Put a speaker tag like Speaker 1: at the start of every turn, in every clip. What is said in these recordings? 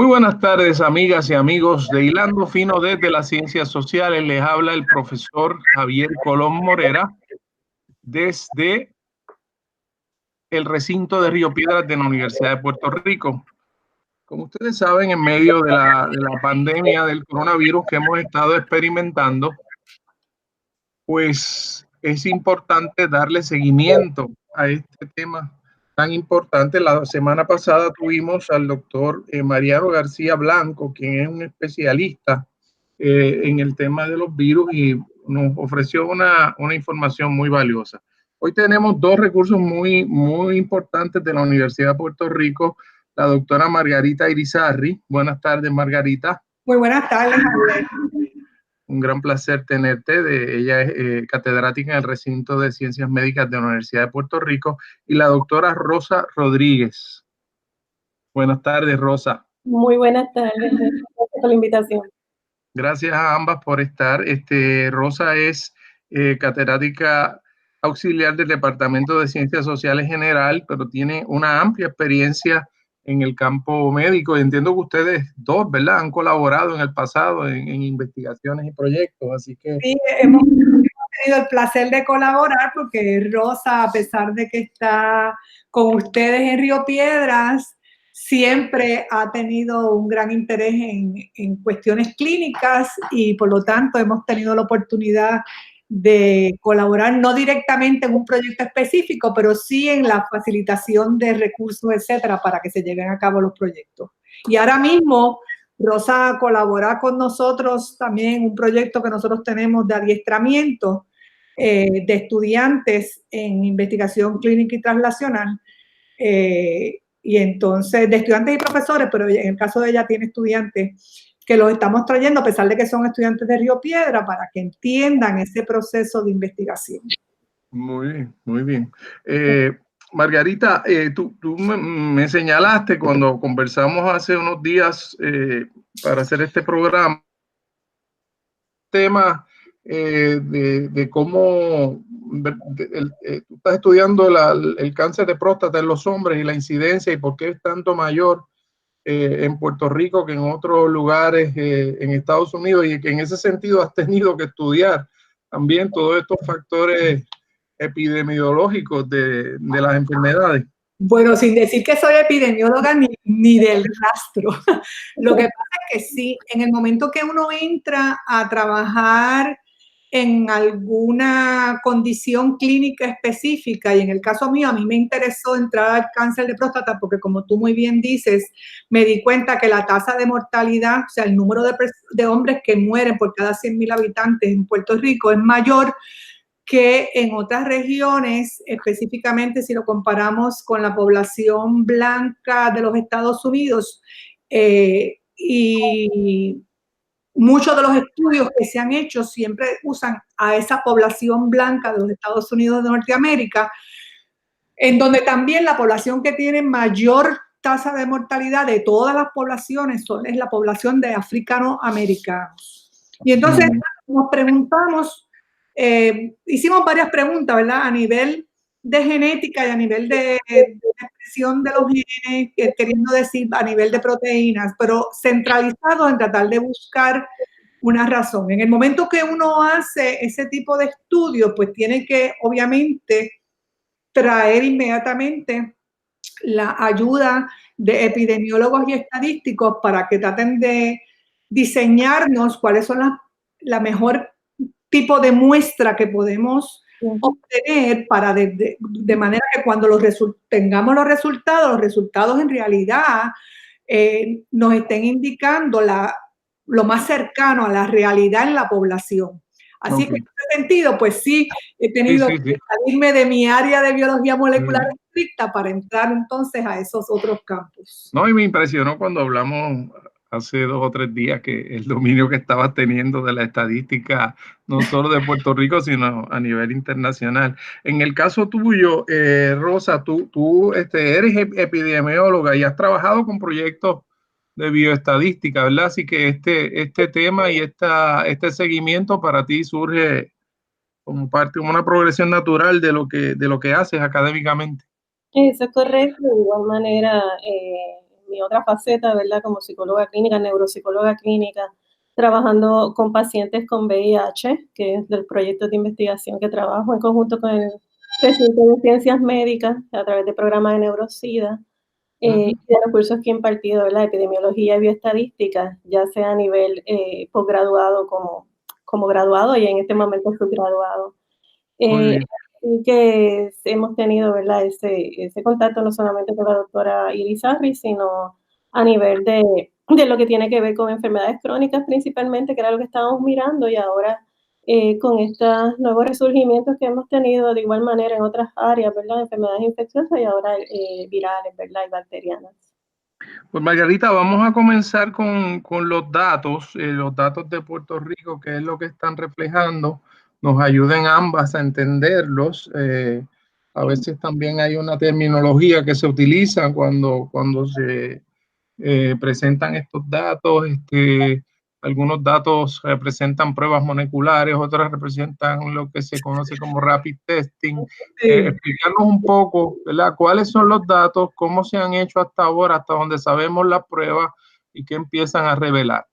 Speaker 1: Muy buenas tardes, amigas y amigos de Hilando Fino desde las Ciencias Sociales. Les habla el profesor Javier Colón Morera desde el recinto de Río Piedras de la Universidad de Puerto Rico. Como ustedes saben, en medio de la pandemia del coronavirus que hemos estado experimentando, pues es importante darle seguimiento a este tema tan importante. La semana pasada tuvimos al doctor Mariano García Blanco, quien es un especialista en el tema de los virus y nos ofreció una información muy valiosa. Hoy tenemos dos recursos muy importantes de la Universidad de Puerto Rico, la doctora Margarita Irizarry. Buenas tardes, Margarita.
Speaker 2: Muy buenas tardes, Javier.
Speaker 1: Un gran placer tenerte. Ella es catedrática en el recinto de Ciencias Médicas de la Universidad de Puerto Rico, y la doctora Rosa Rodríguez. Buenas tardes, Rosa.
Speaker 3: Muy buenas tardes. Gracias por la invitación.
Speaker 1: Gracias a ambas por estar. Rosa es catedrática auxiliar del Departamento de Ciencias Sociales General, pero tiene una amplia experiencia en el campo médico. Y entiendo que ustedes dos, ¿verdad?, han colaborado en el pasado en investigaciones y proyectos, así que...
Speaker 2: Sí, hemos tenido el placer de colaborar porque Rosa, a pesar de que está con ustedes en Río Piedras, siempre ha tenido un gran interés en cuestiones clínicas y por lo tanto hemos tenido la oportunidad de colaborar no directamente en un proyecto específico, pero sí en la facilitación de recursos, etcétera, para que se lleven a cabo los proyectos. Y ahora mismo Rosa colabora con nosotros también en un proyecto que nosotros tenemos de adiestramiento de estudiantes en investigación clínica y translacional. Y entonces, de estudiantes y profesores, pero en el caso de ella tiene estudiantes que los estamos trayendo, a pesar de que son estudiantes de Río Piedra, para que entiendan ese proceso de investigación.
Speaker 1: Muy bien, muy bien. Margarita, tú me señalaste cuando conversamos hace unos días para hacer este programa, tema de cómo tú estás estudiando el cáncer de próstata en los hombres y la incidencia y por qué es tanto mayor en Puerto Rico que en otros lugares en Estados Unidos, y que en ese sentido has tenido que estudiar también todos estos factores epidemiológicos de las enfermedades.
Speaker 2: Bueno, sin decir que soy epidemióloga ni del rastro. Lo que pasa es que sí, en el momento que uno entra a trabajar en alguna condición clínica específica, y en el caso mío, a mí me interesó entrar al cáncer de próstata porque, como tú muy bien dices, me di cuenta que la tasa de mortalidad, o sea, el número de hombres que mueren por cada 100.000 habitantes en Puerto Rico es mayor que en otras regiones, específicamente si lo comparamos con la población blanca de los Estados Unidos, y muchos de los estudios que se han hecho siempre usan a esa población blanca de los Estados Unidos de Norteamérica, en donde también la población que tiene mayor tasa de mortalidad de todas las poblaciones es la población de africanoamericanos. Y entonces nos preguntamos, hicimos varias preguntas, ¿verdad?, a nivel de genética y a nivel de expresión de los genes, queriendo decir a nivel de proteínas, pero centralizado en tratar de buscar una razón. En el momento que uno hace ese tipo de estudios, pues tiene que obviamente traer inmediatamente la ayuda de epidemiólogos y estadísticos para que traten de diseñarnos cuáles son la mejor tipo de muestra que podemos obtener para de manera que cuando tengamos los resultados en realidad nos estén indicando lo más cercano a la realidad en la población. Así que en ese sentido, pues sí, he tenido que salirme de mi área de biología molecular estricta para entrar entonces a esos otros campos.
Speaker 1: No, y me impresionó cuando hablamos hace 2 o 3 días que el dominio que estabas teniendo de la estadística, no solo de Puerto Rico, sino a nivel internacional. En el caso tuyo, Rosa, tú eres epidemióloga y has trabajado con proyectos de bioestadística, ¿verdad? Así que este tema y este seguimiento para ti surge como una progresión natural de lo que haces académicamente.
Speaker 3: Eso es correcto. De igual manera, mi otra faceta, ¿verdad? Como psicóloga clínica, neuropsicóloga clínica, trabajando con pacientes con VIH, que es del proyecto de investigación que trabajo en conjunto con el recinto de ciencias médicas a través del programa de neurosida. Y de los cursos que he impartido, ¿verdad? Epidemiología y bioestadística, ya sea a nivel posgraduado como graduado y en este momento subgraduado. Y que hemos tenido, ¿verdad? Ese contacto no solamente con la doctora Irizarry, sino a nivel de lo que tiene que ver con enfermedades crónicas principalmente, que era lo que estábamos mirando, y ahora con estos nuevos resurgimientos que hemos tenido de igual manera en otras áreas, ¿verdad? Enfermedades infecciosas y ahora virales, ¿verdad? Y bacterianas.
Speaker 1: Pues Margarita, vamos a comenzar con los datos de Puerto Rico, que es lo que están reflejando, nos ayuden ambas a entenderlos. A veces también hay una terminología que se utiliza cuando se presentan estos datos. Algunos datos representan pruebas moleculares, otras representan lo que se conoce como rapid testing. Explicarnos un poco, ¿verdad? ¿Cuáles son los datos? ¿Cómo se han hecho hasta ahora, hasta donde sabemos las pruebas y qué empiezan a revelar?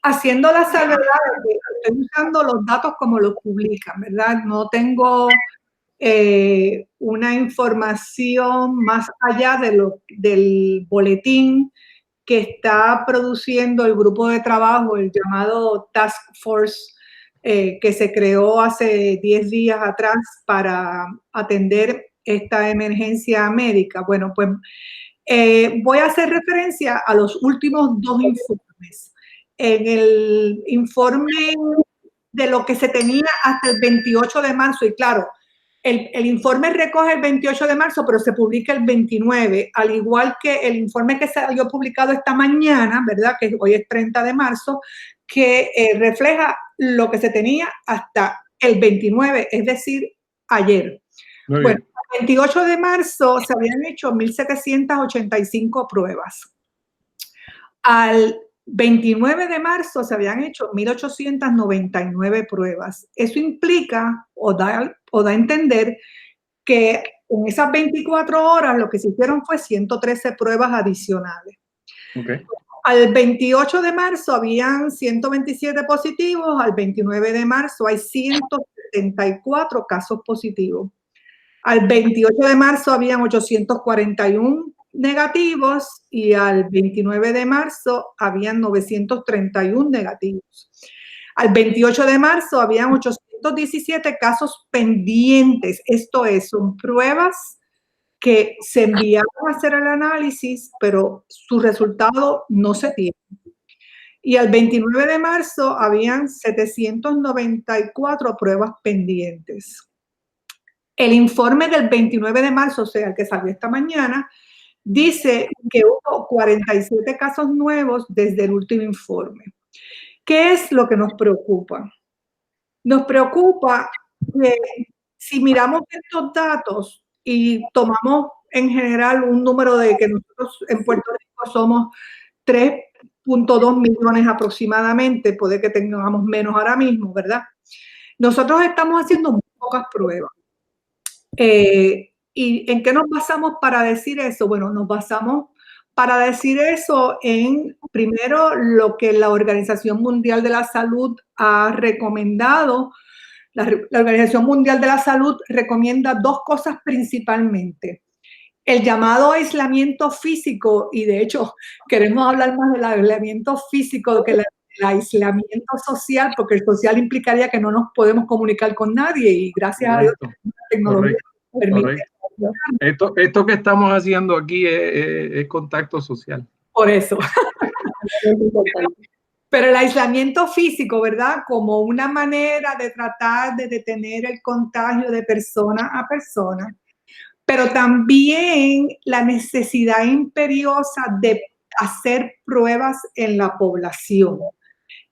Speaker 2: Haciendo la salvedad de que estoy usando los datos como los publican, ¿verdad? No tengo una información más allá del boletín que está produciendo el grupo de trabajo, el llamado Task Force, que se creó hace 10 días atrás para atender esta emergencia médica. Bueno, pues voy a hacer referencia a los últimos 2 informes. En el informe de lo que se tenía hasta el 28 de marzo, y claro, el informe recoge el 28 de marzo, pero se publica el 29, al igual que el informe que salió publicado esta mañana, ¿verdad? Que hoy es 30 de marzo, que refleja lo que se tenía hasta el 29, es decir, ayer. Bueno, el 28 de marzo se habían hecho 1.785 pruebas. Al 29 de marzo se habían hecho 1.899 pruebas. Eso implica o da a entender que en esas 24 horas lo que se hicieron fue 113 pruebas adicionales.
Speaker 1: Okay.
Speaker 2: Al 28 de marzo habían 127 positivos, al 29 de marzo hay 174 casos positivos. Al 28 de marzo habían 841 negativos y al 29 de marzo habían 931 negativos. Al 28 de marzo habían 817 casos pendientes. Esto es, son pruebas que se enviaron a hacer el análisis, pero su resultado no se tiene. Y al 29 de marzo habían 794 pruebas pendientes. El informe del 29 de marzo, o sea, el que salió esta mañana, dice que hubo 47 casos nuevos desde el último informe. ¿Qué es lo que nos preocupa? Nos preocupa que si miramos estos datos y tomamos en general un número de que nosotros en Puerto Rico somos 3.2 millones aproximadamente, puede que tengamos menos ahora mismo, ¿verdad? Nosotros estamos haciendo muy pocas pruebas. ¿Y en qué nos basamos para decir eso? Bueno, nos basamos para decir eso en, primero, lo que la Organización Mundial de la Salud ha recomendado. La Organización Mundial de la Salud recomienda 2 cosas principalmente. El llamado aislamiento físico, y de hecho queremos hablar más del aislamiento físico que el aislamiento social, porque el social implicaría que no nos podemos comunicar con nadie y gracias a Dios la tecnología permite.
Speaker 1: Esto que estamos haciendo aquí es contacto social.
Speaker 2: Por eso. Pero el aislamiento físico, ¿verdad? Como una manera de tratar de detener el contagio de persona a persona, pero también la necesidad imperiosa de hacer pruebas en la población.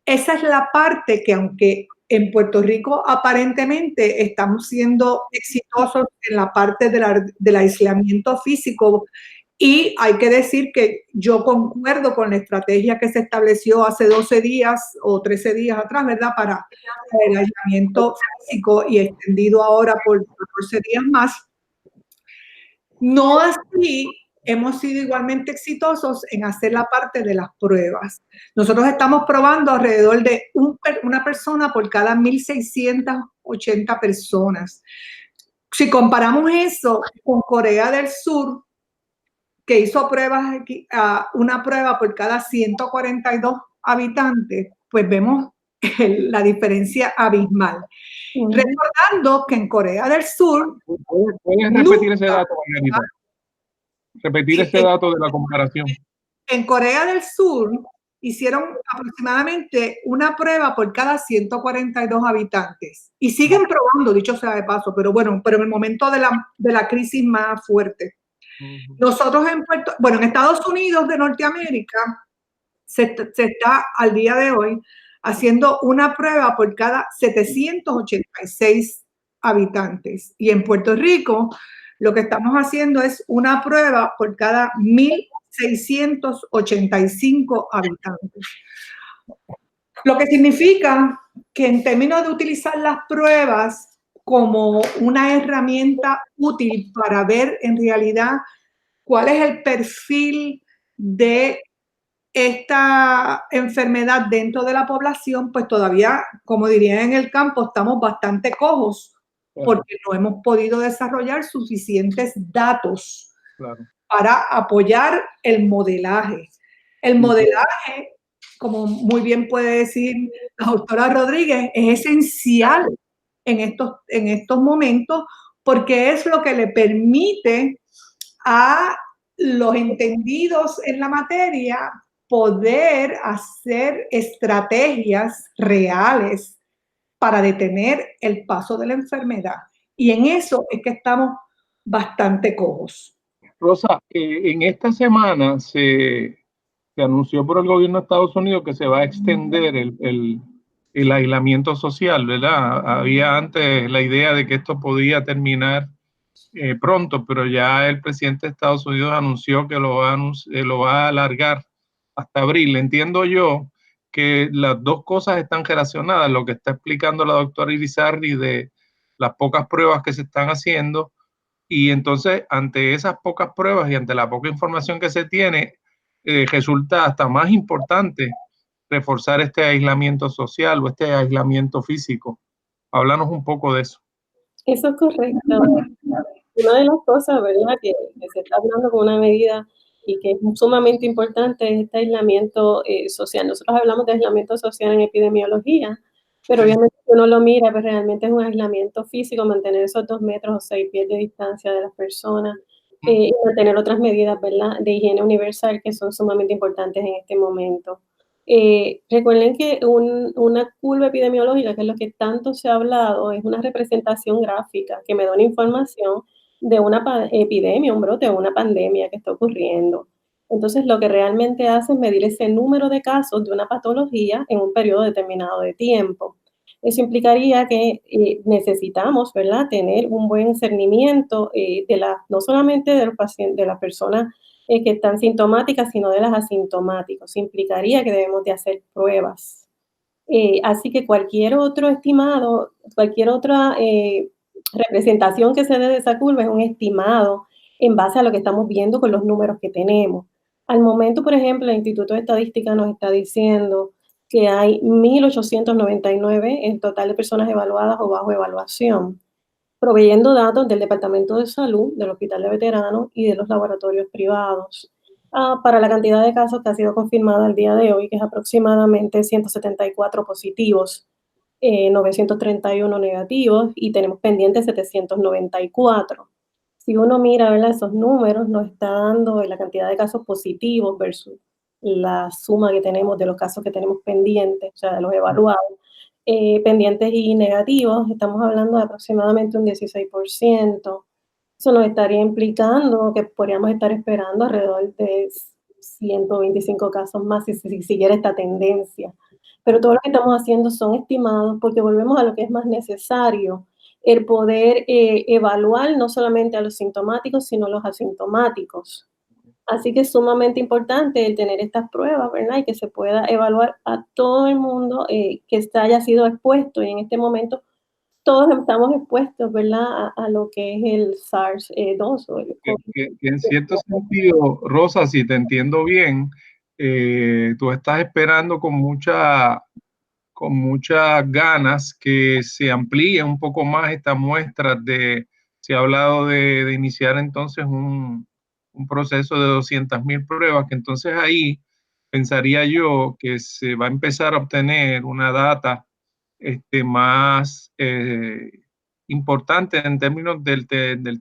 Speaker 2: Esa es la parte que, aunque en Puerto Rico aparentemente estamos siendo exitosos en la parte del aislamiento físico, y hay que decir que yo concuerdo con la estrategia que se estableció hace 12 días o 13 días atrás, ¿verdad? Para el aislamiento físico y extendido ahora por 14 días más. No así hemos sido igualmente exitosos en hacer la parte de las pruebas. Nosotros estamos probando alrededor de una persona por cada 1.680 personas. Si comparamos eso con Corea del Sur, que hizo pruebas aquí, una prueba por cada 142 habitantes, pues vemos la diferencia abismal. Recordando que en Corea del Sur...
Speaker 1: ¿Puedes repetir ese dato, Margarita? Repetir ese dato de la comparación.
Speaker 2: En Corea del Sur hicieron aproximadamente una prueba por cada 142 habitantes. Y siguen probando, dicho sea de paso, pero bueno, pero en el momento de la crisis más fuerte. Nosotros en Estados Unidos de Norteamérica se está al día de hoy haciendo una prueba por cada 786 habitantes. Y en Puerto Rico lo que estamos haciendo es una prueba por cada 1.685 habitantes. Lo que significa que en términos de utilizar las pruebas como una herramienta útil para ver en realidad cuál es el perfil de esta enfermedad dentro de la población, pues todavía, como dirían en el campo, estamos bastante cojos porque no hemos podido desarrollar suficientes datos para apoyar el modelaje. El modelaje, como muy bien puede decir la doctora Rodríguez, es esencial en estos momentos porque es lo que le permite a los entendidos en la materia poder hacer estrategias reales para detener el paso de la enfermedad. Y en eso es que estamos bastante cojos.
Speaker 1: Rosa, en esta semana se anunció por el gobierno de Estados Unidos que se va a extender el aislamiento social, ¿verdad? Había antes la idea de que esto podía terminar pronto, pero ya el presidente de Estados Unidos anunció que lo va a alargar hasta abril. Entiendo yo que las dos cosas están relacionadas, lo que está explicando la doctora Irizarry de las pocas pruebas que se están haciendo, y entonces ante esas pocas pruebas y ante la poca información que se tiene, resulta hasta más importante reforzar este aislamiento social o este aislamiento físico. Háblanos un poco de eso.
Speaker 3: Eso es correcto. Una de las cosas, ¿verdad?, que se está hablando con una medida y que es sumamente importante es este aislamiento social. Nosotros hablamos de aislamiento social en epidemiología, pero obviamente si uno lo mira, pues realmente es un aislamiento físico, mantener esos 2 metros o 6 pies de distancia de las personas y mantener otras medidas, ¿verdad?, de higiene universal que son sumamente importantes en este momento. Recuerden que una curva epidemiológica, que es lo que tanto se ha hablado, es una representación gráfica que me da una información de una epidemia, un brote o una pandemia que está ocurriendo. Entonces, lo que realmente hace es medir ese número de casos de una patología en un periodo determinado de tiempo. Eso implicaría que necesitamos, ¿verdad?, tener un buen cernimiento no solamente de los pacientes, de las personas que están sintomáticas, sino de las asintomáticas. Implicaría que debemos de hacer pruebas. Así que cualquier otro estimado, cualquier otra representación que se dé de esa curva es un estimado en base a lo que estamos viendo con los números que tenemos. Al momento, por ejemplo, el Instituto de Estadística nos está diciendo que hay 1.899 en total de personas evaluadas o bajo evaluación, proveyendo datos del Departamento de Salud, del Hospital de Veteranos y de los laboratorios privados. Para la cantidad de casos que ha sido confirmada al día de hoy, que es aproximadamente 174 positivos, 931 negativos y tenemos pendientes 794. Si uno mira, ¿verdad?, esos números, nos está dando la cantidad de casos positivos versus la suma que tenemos de los casos que tenemos pendientes, o sea, de los evaluados. Pendientes y negativos, estamos hablando de aproximadamente un 16%. Eso nos estaría implicando que podríamos estar esperando alrededor de 125 casos más si siguiera esta tendencia. Pero todo lo que estamos haciendo son estimados porque volvemos a lo que es más necesario, el poder evaluar no solamente a los sintomáticos, sino a los asintomáticos. Así que es sumamente importante el tener estas pruebas, ¿verdad? Y que se pueda evaluar a todo el mundo que haya sido expuesto y en este momento todos estamos expuestos, ¿verdad?, a lo que es el SARS-2 o el COVID.
Speaker 1: Que en cierto sentido, Rosa, si te entiendo bien, tú estás esperando con muchas ganas que se amplíe un poco más esta muestra se ha hablado de iniciar entonces un proceso de 200,000 pruebas, que entonces ahí pensaría yo que se va a empezar a obtener una data más importante en términos del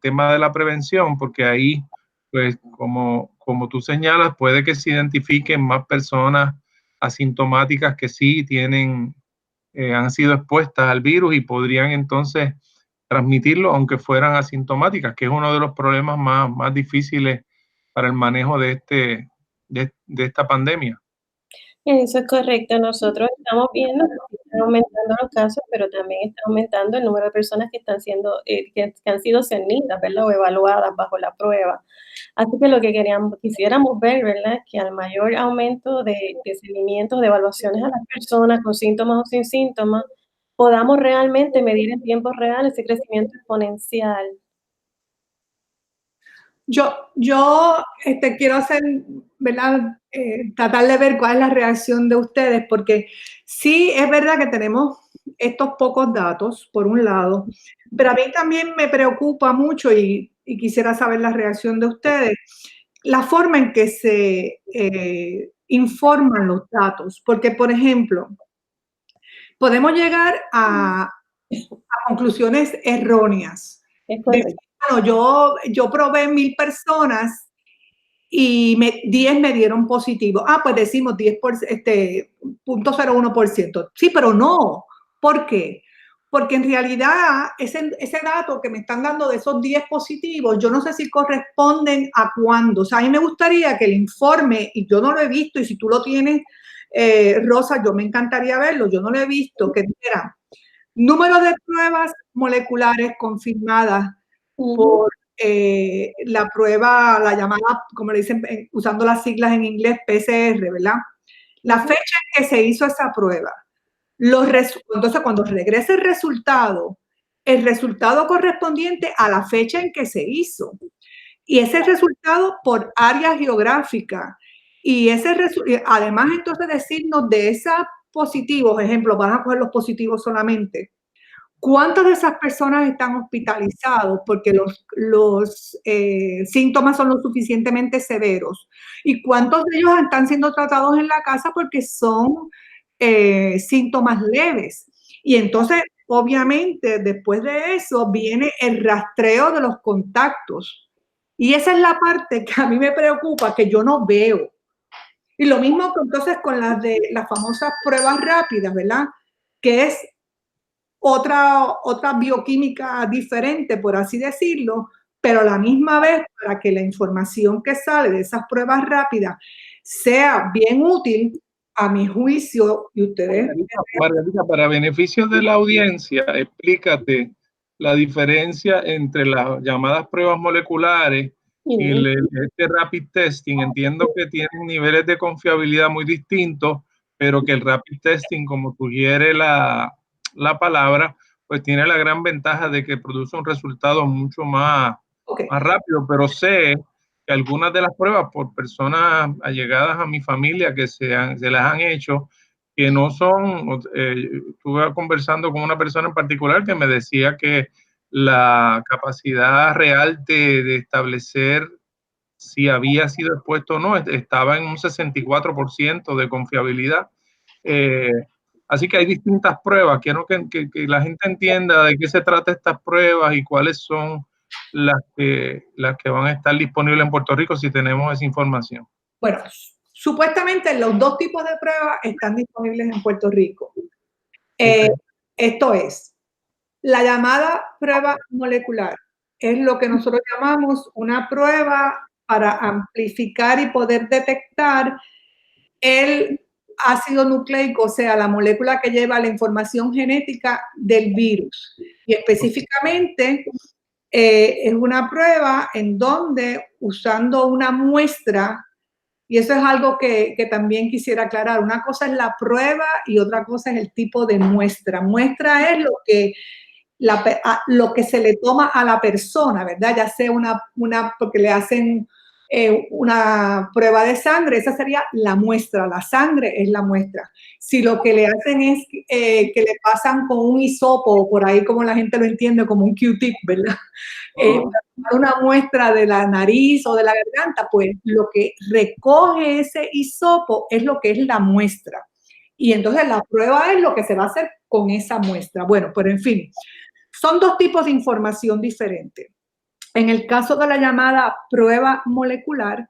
Speaker 1: tema de la prevención, porque ahí, pues, como tú señalas, puede que se identifiquen más personas asintomáticas que sí han sido expuestas al virus y podrían entonces transmitirlo aunque fueran asintomáticas, que es uno de los problemas más difíciles para el manejo de esta pandemia.
Speaker 3: Eso es correcto. Nosotros estamos viendo que están aumentando los casos, pero también está aumentando el número de personas que están siendo, que han sido cernidas, ¿verdad?, o evaluadas bajo la prueba. Así que lo que quisiéramos ver, ¿verdad?, que al mayor aumento de seguimientos, de evaluaciones a las personas con síntomas o sin síntomas, podamos realmente medir en tiempo real ese crecimiento exponencial.
Speaker 2: Yo quiero hacer, ¿verdad? Tratar de ver cuál es la reacción de ustedes, porque sí es verdad que tenemos estos pocos datos, por un lado, pero a mí también me preocupa mucho y quisiera saber la reacción de ustedes, la forma en que se informan los datos, porque, por ejemplo, podemos llegar a conclusiones erróneas.
Speaker 3: Es correcto.
Speaker 2: Bueno, yo probé 1,000 personas y 10 me dieron positivo. Pues decimos 0.01%. Sí, pero no. ¿Por qué? Porque en realidad ese dato que me están dando de esos 10 positivos, yo no sé si corresponden a cuándo. O sea, a mí me gustaría que el informe, y yo no lo he visto, y si tú lo tienes, Rosa, yo me encantaría verlo, yo no lo he visto, que dijera número de pruebas moleculares confirmadas por la prueba, la llamada, como le dicen, usando las siglas en inglés, PCR, ¿verdad? La fecha en que se hizo esa prueba. Entonces, cuando regrese el resultado correspondiente a la fecha en que se hizo. Y ese resultado por área geográfica. Y además, entonces, decirnos de esos positivos, ejemplo, van a coger los positivos solamente. ¿Cuántas de esas personas están hospitalizados porque los síntomas son lo suficientemente severos? ¿Y cuántos de ellos están siendo tratados en la casa porque son síntomas leves? Y entonces, obviamente, después de eso viene el rastreo de los contactos. Y esa es la parte que a mí me preocupa, que yo no veo. Y lo mismo entonces con las famosas pruebas rápidas, ¿verdad? Que es otra bioquímica diferente, por así decirlo, pero a la misma vez, para que la información que sale de esas pruebas rápidas sea bien útil, a mi juicio, y ustedes...
Speaker 1: Margarita, para beneficio de la audiencia, explícate la diferencia entre las llamadas pruebas moleculares y este rapid testing. Entiendo que tienen niveles de confiabilidad muy distintos, pero que el rapid testing, como sugiere la palabra, pues tiene la gran ventaja de que produce un resultado mucho más rápido, pero sé que algunas de las pruebas por personas allegadas a mi familia que se las han hecho, que no son, estuve conversando con una persona en particular que me decía que la capacidad real de establecer si había sido expuesto o no estaba en un 64% de confiabilidad. Así que hay distintas pruebas. Quiero que la gente entienda de qué se trata estas pruebas y cuáles son las que van a estar disponibles en Puerto Rico si tenemos esa información.
Speaker 2: Bueno, supuestamente los dos tipos de pruebas están disponibles en Puerto Rico. Esto es, la llamada prueba molecular. Es lo que nosotros llamamos una prueba para amplificar y poder detectar el ácido nucleico, o sea, la molécula que lleva la información genética del virus. Y específicamente es una prueba en donde, usando una muestra, y eso es algo que también quisiera aclarar, una cosa es la prueba y otra cosa es el tipo de muestra. Muestra es lo que lo que se le toma a la persona, ¿verdad? Ya sea porque le hacen una prueba de sangre, esa sería la muestra, la sangre es la muestra. Si lo que le hacen es que le pasan con un hisopo, por ahí como la gente lo entiende, como un Q-tip, ¿verdad? Una muestra de la nariz o de la garganta, pues lo que recoge ese hisopo es lo que es la muestra. Y entonces la prueba es lo que se va a hacer con esa muestra. Bueno, pero en fin, son dos tipos de información diferentes. En el caso de la llamada prueba molecular,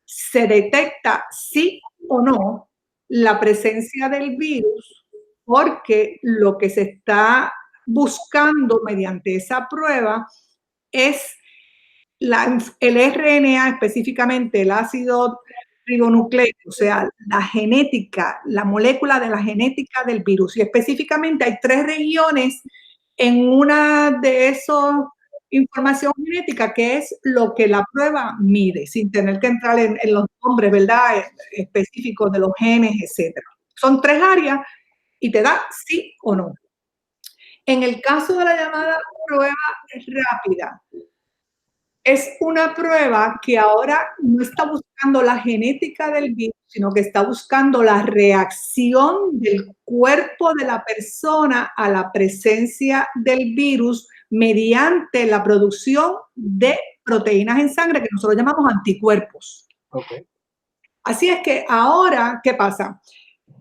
Speaker 2: se detecta sí o no la presencia del virus, porque lo que se está buscando mediante esa prueba es el RNA, específicamente el ácido ribonucleico, o sea, la genética, la molécula de la genética del virus. Y específicamente hay 3 regiones en una de esas información genética, que es lo que la prueba mide, sin tener que entrar en los nombres, ¿verdad?, específicos de los genes, etc. Son 3 áreas y te da sí o no. En el caso de la llamada prueba rápida, es una prueba que ahora no está buscando la genética del virus, sino que está buscando la reacción del cuerpo de la persona a la presencia del virus mediante la producción de proteínas en sangre que nosotros llamamos anticuerpos.
Speaker 1: Okay.
Speaker 2: Así es que ahora, ¿qué pasa?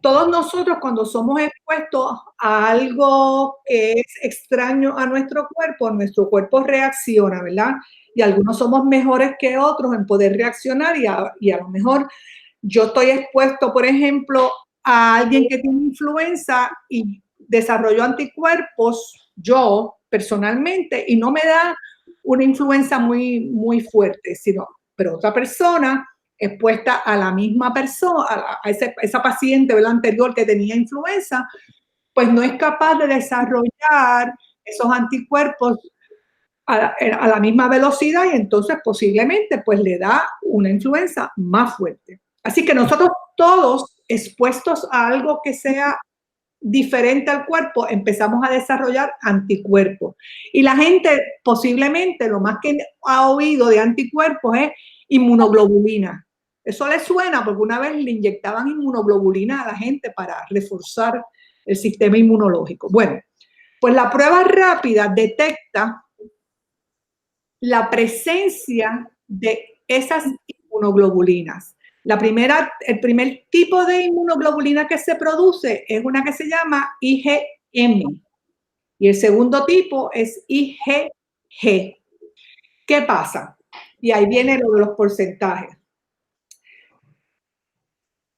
Speaker 2: Todos nosotros, cuando somos expuestos a algo que es extraño a nuestro cuerpo reacciona, ¿verdad? Y algunos somos mejores que otros en poder reaccionar y a lo mejor yo estoy expuesto, por ejemplo, a alguien que tiene influenza y desarrolló anticuerpos, yo personalmente, y no me da una influenza muy, muy fuerte, pero otra persona expuesta a la misma persona, a esa paciente, ¿verdad?, anterior que tenía influenza, pues no es capaz de desarrollar esos anticuerpos a la misma velocidad y entonces posiblemente pues le da una influenza más fuerte. Así que nosotros todos expuestos a algo que sea diferente al cuerpo, empezamos a desarrollar anticuerpos. Y la gente posiblemente lo más que ha oído de anticuerpos es inmunoglobulina. Eso le suena porque una vez le inyectaban inmunoglobulina a la gente para reforzar el sistema inmunológico. Bueno, pues la prueba rápida detecta la presencia de esas inmunoglobulinas. El primer tipo de inmunoglobulina que se produce es una que se llama IgM y el segundo tipo es IgG. ¿Qué pasa? Y ahí viene lo de los porcentajes.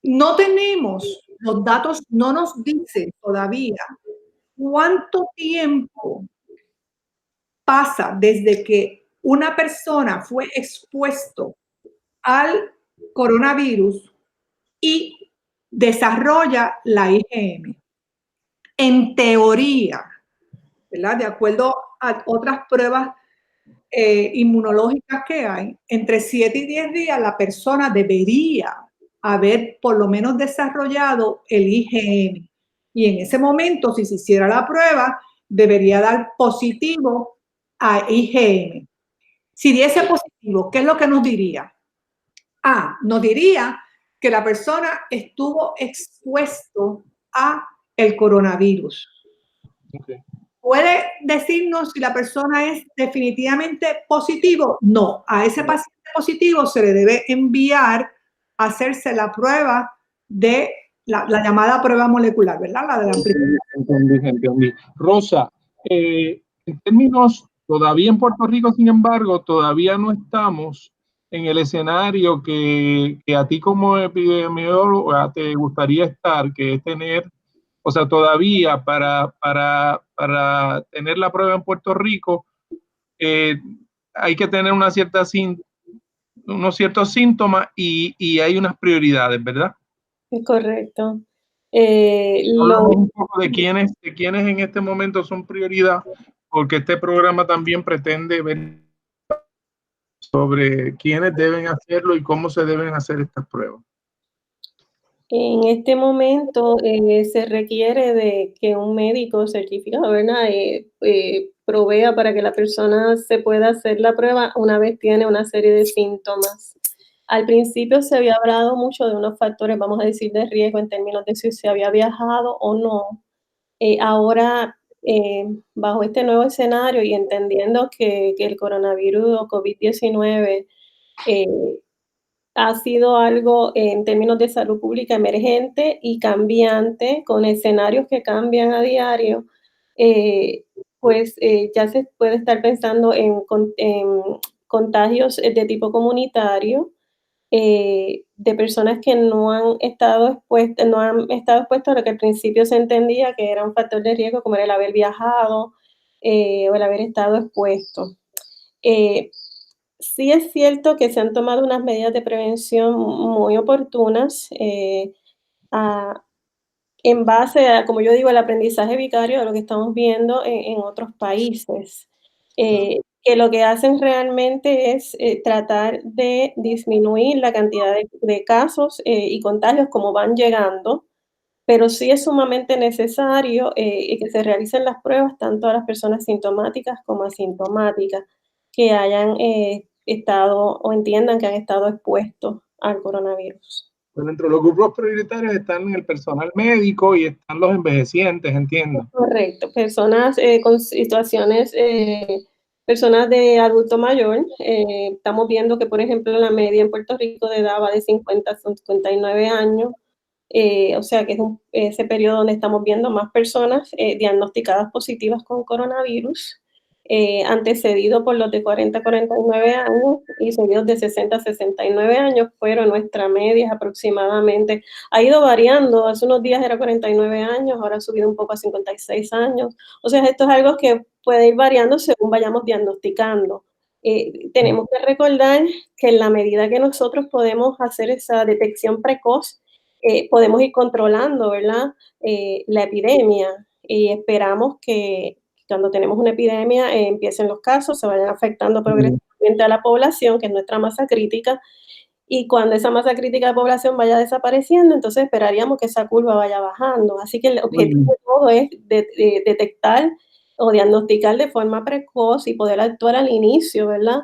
Speaker 2: No tenemos, los datos no nos dicen todavía cuánto tiempo pasa desde que una persona fue expuesto al coronavirus y desarrolla la IgM. En teoría, ¿verdad?, de acuerdo a otras pruebas inmunológicas que hay, entre 7 y 10 días la persona debería haber por lo menos desarrollado el IgM. Y en ese momento, si se hiciera la prueba, debería dar positivo a IgM. Si diese positivo, ¿qué es lo que nos diría? Nos diría que la persona estuvo expuesto a el coronavirus.
Speaker 1: Okay.
Speaker 2: ¿Puede decirnos si la persona es definitivamente positivo? No, a ese paciente positivo se le debe enviar a hacerse la prueba de la llamada prueba molecular, ¿verdad? La de la amplitud.
Speaker 1: Entendí. Rosa, en términos, todavía en Puerto Rico, sin embargo, todavía no estamos en el escenario que a ti como epidemiólogo te gustaría estar, que es tener, o sea, todavía para tener la prueba en Puerto Rico hay que tener unos ciertos síntomas y hay unas prioridades, ¿verdad?
Speaker 3: Correcto.
Speaker 1: Hablamos un poco de quiénes en este momento son prioridad, porque este programa también pretende ver sobre quiénes deben hacerlo y cómo se deben hacer estas pruebas.
Speaker 3: En este momento se requiere de que un médico certificado, ¿verdad? Provea para que la persona se pueda hacer la prueba una vez tiene una serie de síntomas. Al principio se había hablado mucho de unos factores, vamos a decir, de riesgo en términos de si se había viajado o no. Ahora, bajo este nuevo escenario y entendiendo que el coronavirus o COVID-19 eh, ha sido algo en términos de salud pública emergente y cambiante, con escenarios que cambian a diario, eh, pues ya se puede estar pensando en contagios de tipo comunitario, de personas que no han estado expuestas a lo que al principio se entendía que era un factor de riesgo, como era el haber viajado o el haber estado expuesto. Eh, Sí es cierto que se han tomado unas medidas de prevención muy oportunas, a en base a, como yo digo, el aprendizaje vicario de lo que estamos viendo en otros países, que lo que hacen realmente es, tratar de disminuir la cantidad de casos, y contagios como van llegando, pero sí es sumamente necesario, que se realicen las pruebas tanto a las personas sintomáticas como asintomáticas que hayan, estado o entiendan que han estado expuestos al coronavirus.
Speaker 1: Pues dentro de los grupos prioritarios están el personal médico y están los envejecientes, entiendo.
Speaker 3: Correcto, personas, con situaciones, personas de adulto mayor, estamos viendo que, por ejemplo, la media en Puerto Rico de edad va de 50 a 59 años, o sea que es ese periodo donde estamos viendo más personas diagnosticadas positivas con coronavirus, antecedido por los de 40 a 49 años y seguidos de 60 a 69 años, pero nuestra media es aproximadamente, ha ido variando, hace unos días era 49 años, ahora ha subido un poco a 56 años, o sea, esto es algo que puede ir variando según vayamos diagnosticando. Tenemos que recordar que en la medida que nosotros podemos hacer esa detección precoz, podemos ir controlando, ¿verdad? La epidemia y esperamos que cuando tenemos una epidemia empiecen los casos, se vayan afectando progresivamente a la población, que es nuestra masa crítica, y cuando esa masa crítica de población vaya desapareciendo, entonces esperaríamos que esa curva vaya bajando. Así que el objetivo de todo es detectar o diagnosticar de forma precoz y poder actuar al inicio, ¿verdad?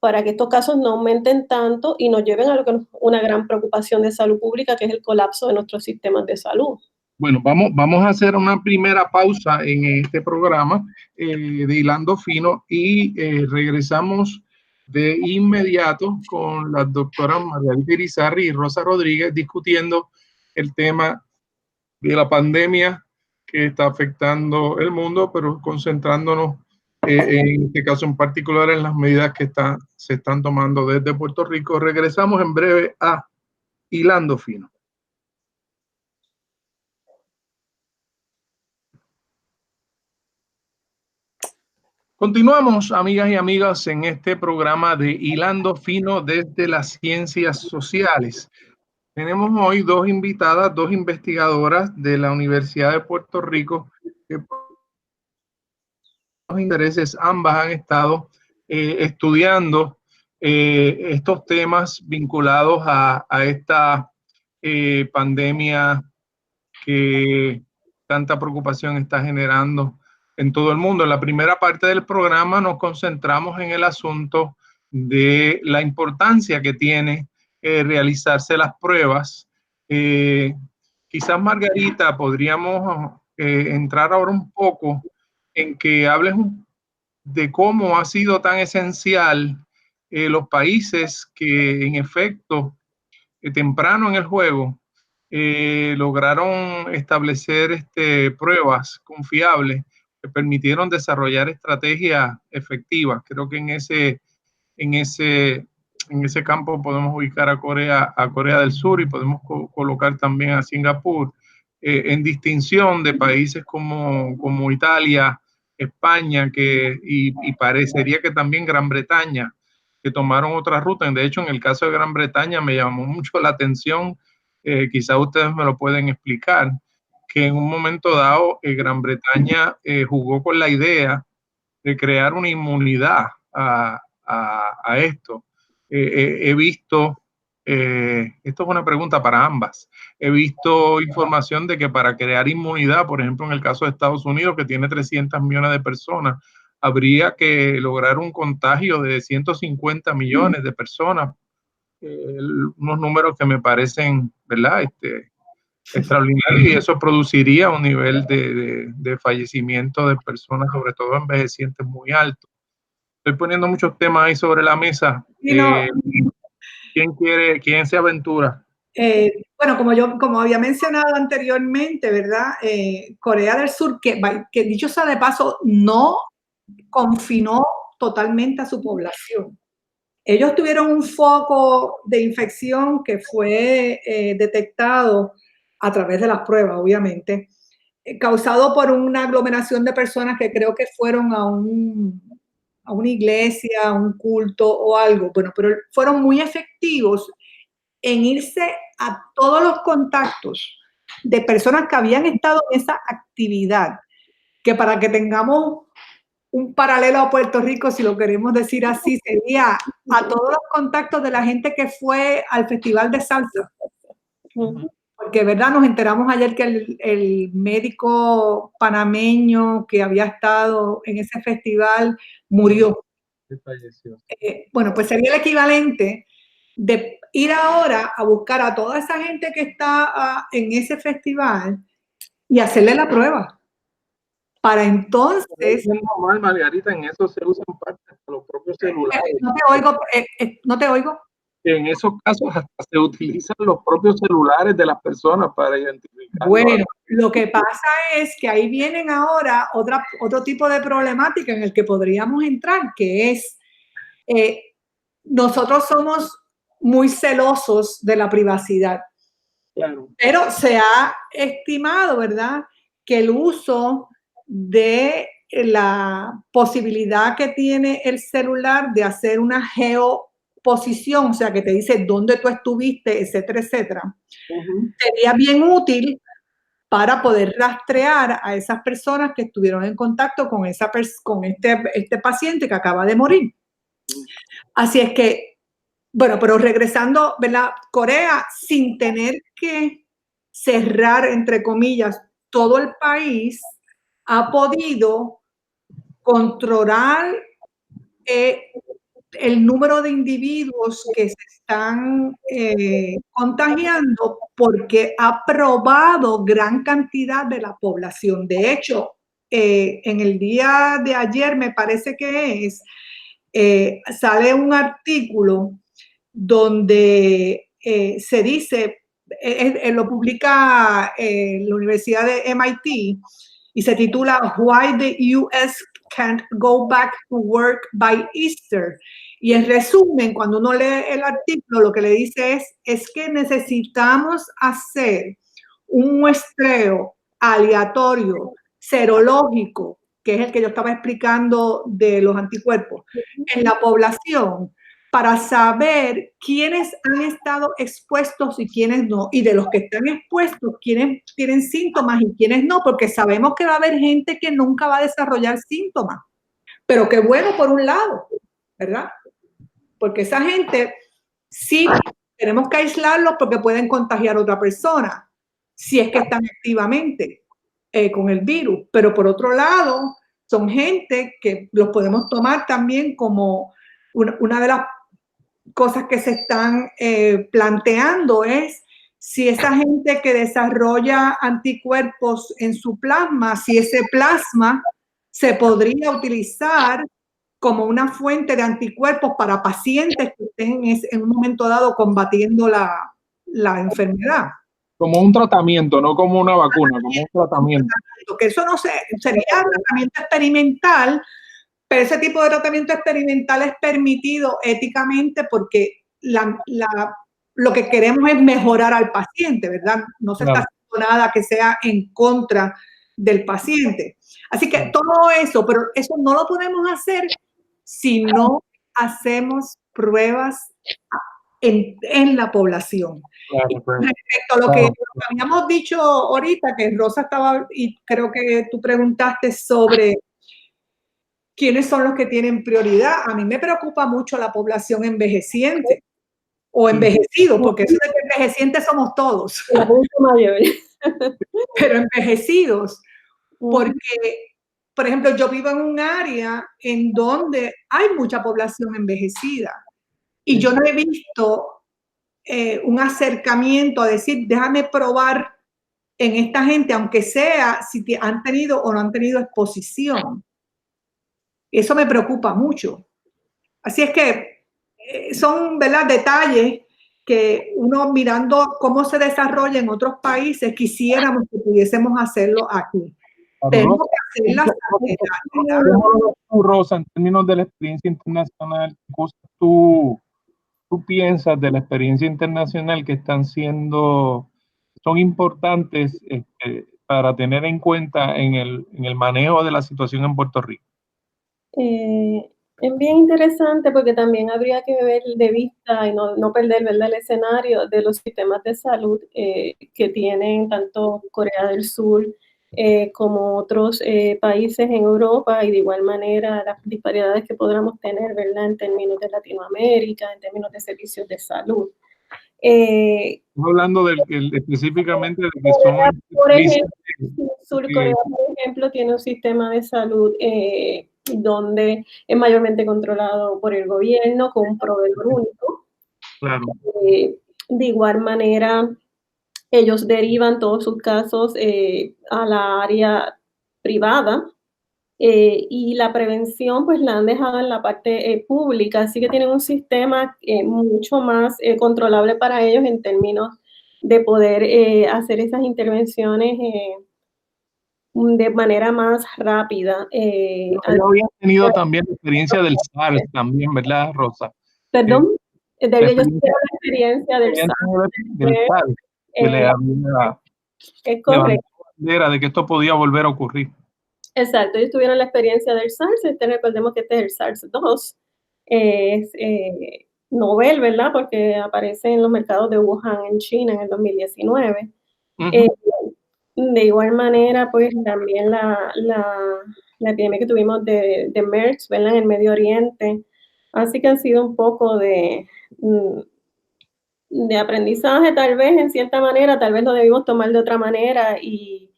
Speaker 3: Para que estos casos no aumenten tanto y nos lleven a lo que es una gran preocupación de salud pública, que es el colapso de nuestros sistemas de salud.
Speaker 1: Bueno, vamos a hacer una primera pausa en este programa de Hilando Fino y regresamos de inmediato con las doctoras Margarita Irizarry y Rosa Rodríguez discutiendo el tema de la pandemia que está afectando el mundo, pero concentrándonos en este caso en particular en las medidas que se están tomando desde Puerto Rico. Regresamos en breve a Hilando Fino. Continuamos, amigas y amigos, en este programa de Hilando Fino desde las ciencias sociales. Tenemos hoy dos invitadas, dos investigadoras de la Universidad de Puerto Rico que por los intereses ambas han estado estudiando estos temas vinculados a esta pandemia que tanta preocupación está generando en todo el mundo. En la primera parte del programa nos concentramos en el asunto de la importancia que tiene realizarse las pruebas. Quizás, Margarita, podríamos entrar ahora un poco en que hables de cómo ha sido tan esencial los países que en efecto temprano en el juego lograron establecer pruebas confiables que permitieron desarrollar estrategias efectivas. Creo que en ese campo podemos ubicar a Corea del Sur y podemos colocar también a Singapur en distinción de países como Italia, España y parecería que también Gran Bretaña, que tomaron otra ruta. De hecho, en el caso de Gran Bretaña me llamó mucho la atención, quizás ustedes me lo pueden explicar, que en un momento dado Gran Bretaña jugó con la idea de crear una inmunidad a esto. He visto Esto es una pregunta para ambas. He visto información de que para crear inmunidad, por ejemplo, en el caso de Estados Unidos, que tiene 300 millones de personas, habría que lograr un contagio de 150 millones de personas. Unos números que me parecen, ¿verdad? Extraordinarios, y eso produciría un nivel de fallecimiento de personas, sobre todo envejecientes, muy alto. Estoy poniendo muchos temas ahí sobre la mesa. ¿Quién se aventura?
Speaker 2: Bueno, como había mencionado anteriormente, ¿verdad? Corea del Sur, que dicho sea de paso, no confinó totalmente a su población. Ellos tuvieron un foco de infección que fue detectado a través de las pruebas, obviamente, causado por una aglomeración de personas que creo que fueron a una iglesia, a un culto o algo. Bueno, pero fueron muy efectivos en irse a todos los contactos de personas que habían estado en esa actividad, que para que tengamos un paralelo a Puerto Rico, si lo queremos decir así, sería a todos los contactos de la gente que fue al Festival de Salsa. Porque, ¿verdad? Nos enteramos ayer que el médico panameño que había estado en ese festival murió. Bueno, pues sería el equivalente de ir ahora a buscar a toda esa gente que está en ese festival y hacerle la prueba. Para entonces...
Speaker 1: Es normal, Margarita, en eso se usan parte de los propios celulares.
Speaker 2: No te oigo.
Speaker 1: En esos casos hasta se utilizan los propios celulares de las personas para identificar.
Speaker 2: Bueno, lo que pasa es que ahí vienen ahora otro tipo de problemática en el que podríamos entrar, que es nosotros somos muy celosos de la privacidad.
Speaker 1: Claro.
Speaker 2: Pero se ha estimado, ¿verdad?, que el uso de la posibilidad que tiene el celular de hacer una geoposición, o sea, que te dice dónde tú estuviste, etcétera, etcétera, sería bien útil para poder rastrear a esas personas que estuvieron en contacto con este paciente que acaba de morir. Así es que, bueno, pero regresando, ¿verdad? Corea, sin tener que cerrar, entre comillas, todo el país, ha podido controlar el número de individuos que se están contagiando porque ha probado gran cantidad de la población. De hecho, en el día de ayer, me parece que sale un artículo donde se dice, lo publica la Universidad de MIT y se titula Why the US Can't Go Back to Work by Easter. Y en resumen, cuando uno lee el artículo, lo que le dice es que necesitamos hacer un muestreo aleatorio, serológico, que es el que yo estaba explicando de los anticuerpos, en la población, para saber quiénes han estado expuestos y quiénes no, y de los que están expuestos, quiénes tienen síntomas y quiénes no, porque sabemos que va a haber gente que nunca va a desarrollar síntomas, pero qué bueno por un lado, ¿verdad? Porque esa gente sí tenemos que aislarlos porque pueden contagiar a otra persona, si es que están activamente con el virus, pero por otro lado, son gente que los podemos tomar también como una de las cosas que se están planteando es si esa gente que desarrolla anticuerpos en su plasma, si ese plasma se podría utilizar como una fuente de anticuerpos para pacientes que estén en un momento dado combatiendo la enfermedad.
Speaker 1: Como un tratamiento, no como una vacuna, como un tratamiento.
Speaker 2: Que eso no sería tratamiento experimental, pero ese tipo de tratamiento experimental es permitido éticamente porque lo que queremos es mejorar al paciente, ¿verdad? No se está haciendo nada que sea en contra del paciente. Así que todo eso, pero eso no lo podemos hacer si no hacemos pruebas en la población. Respecto a lo que habíamos dicho ahorita, que Rosa estaba, y creo que tú preguntaste sobre quiénes son los que tienen prioridad. A mí me preocupa mucho la población envejeciente, o envejecidos, porque eso de que envejecientes somos todos.
Speaker 3: El adulto mayor.
Speaker 2: Pero envejecidos, porque, por ejemplo, yo vivo en un área en donde hay mucha población envejecida y yo no he visto un acercamiento a decir, déjame probar en esta gente, aunque sea si han tenido o no han tenido exposición. Eso me preocupa mucho. Así es que son, ¿verdad?, detalles que uno mirando cómo se desarrolla en otros países, quisiéramos que pudiésemos hacerlo aquí. Tenemos que hacer la
Speaker 1: Rosa, en términos de la experiencia internacional, ¿qué cosas tú piensas de la experiencia internacional que son importantes para tener en cuenta en el manejo de la situación en Puerto Rico?
Speaker 3: Es bien interesante porque también habría que ver de vista y no perder, ¿verdad?, el escenario de los sistemas de salud que tienen tanto Corea del Sur como otros países en Europa, y de igual manera las disparidades que podamos tener, ¿verdad?, en términos de Latinoamérica, en términos de servicios de salud.
Speaker 1: Estamos hablando específicamente de que son...
Speaker 3: Por ejemplo, Sur Corea, por ejemplo, tiene un sistema de salud donde es mayormente controlado por el gobierno, con un proveedor único.
Speaker 1: Claro.
Speaker 3: De igual manera, ellos derivan todos sus casos a la área privada, y la prevención pues la han dejado en la parte pública, así que tienen un sistema mucho más controlable para ellos en términos de poder hacer esas intervenciones de manera más rápida.
Speaker 1: Habían tenido también la experiencia del SARS también, ¿verdad, Rosa?
Speaker 3: Perdón, yo tuve la experiencia del SARS.
Speaker 1: Que le había
Speaker 3: es correcto.
Speaker 1: Bandera de que esto podía volver a ocurrir.
Speaker 3: Exacto, ellos tuvieron la experiencia del SARS. Recordemos que este es el SARS-2, es novel, ¿verdad?, porque aparece en los mercados de Wuhan en China en el 2019. De igual manera, pues también la epidemia que tuvimos de MERS, ¿verdad?, en el Medio Oriente. Así que han sido un poco de aprendizaje, tal vez, en cierta manera. Tal vez lo debimos tomar de otra manera y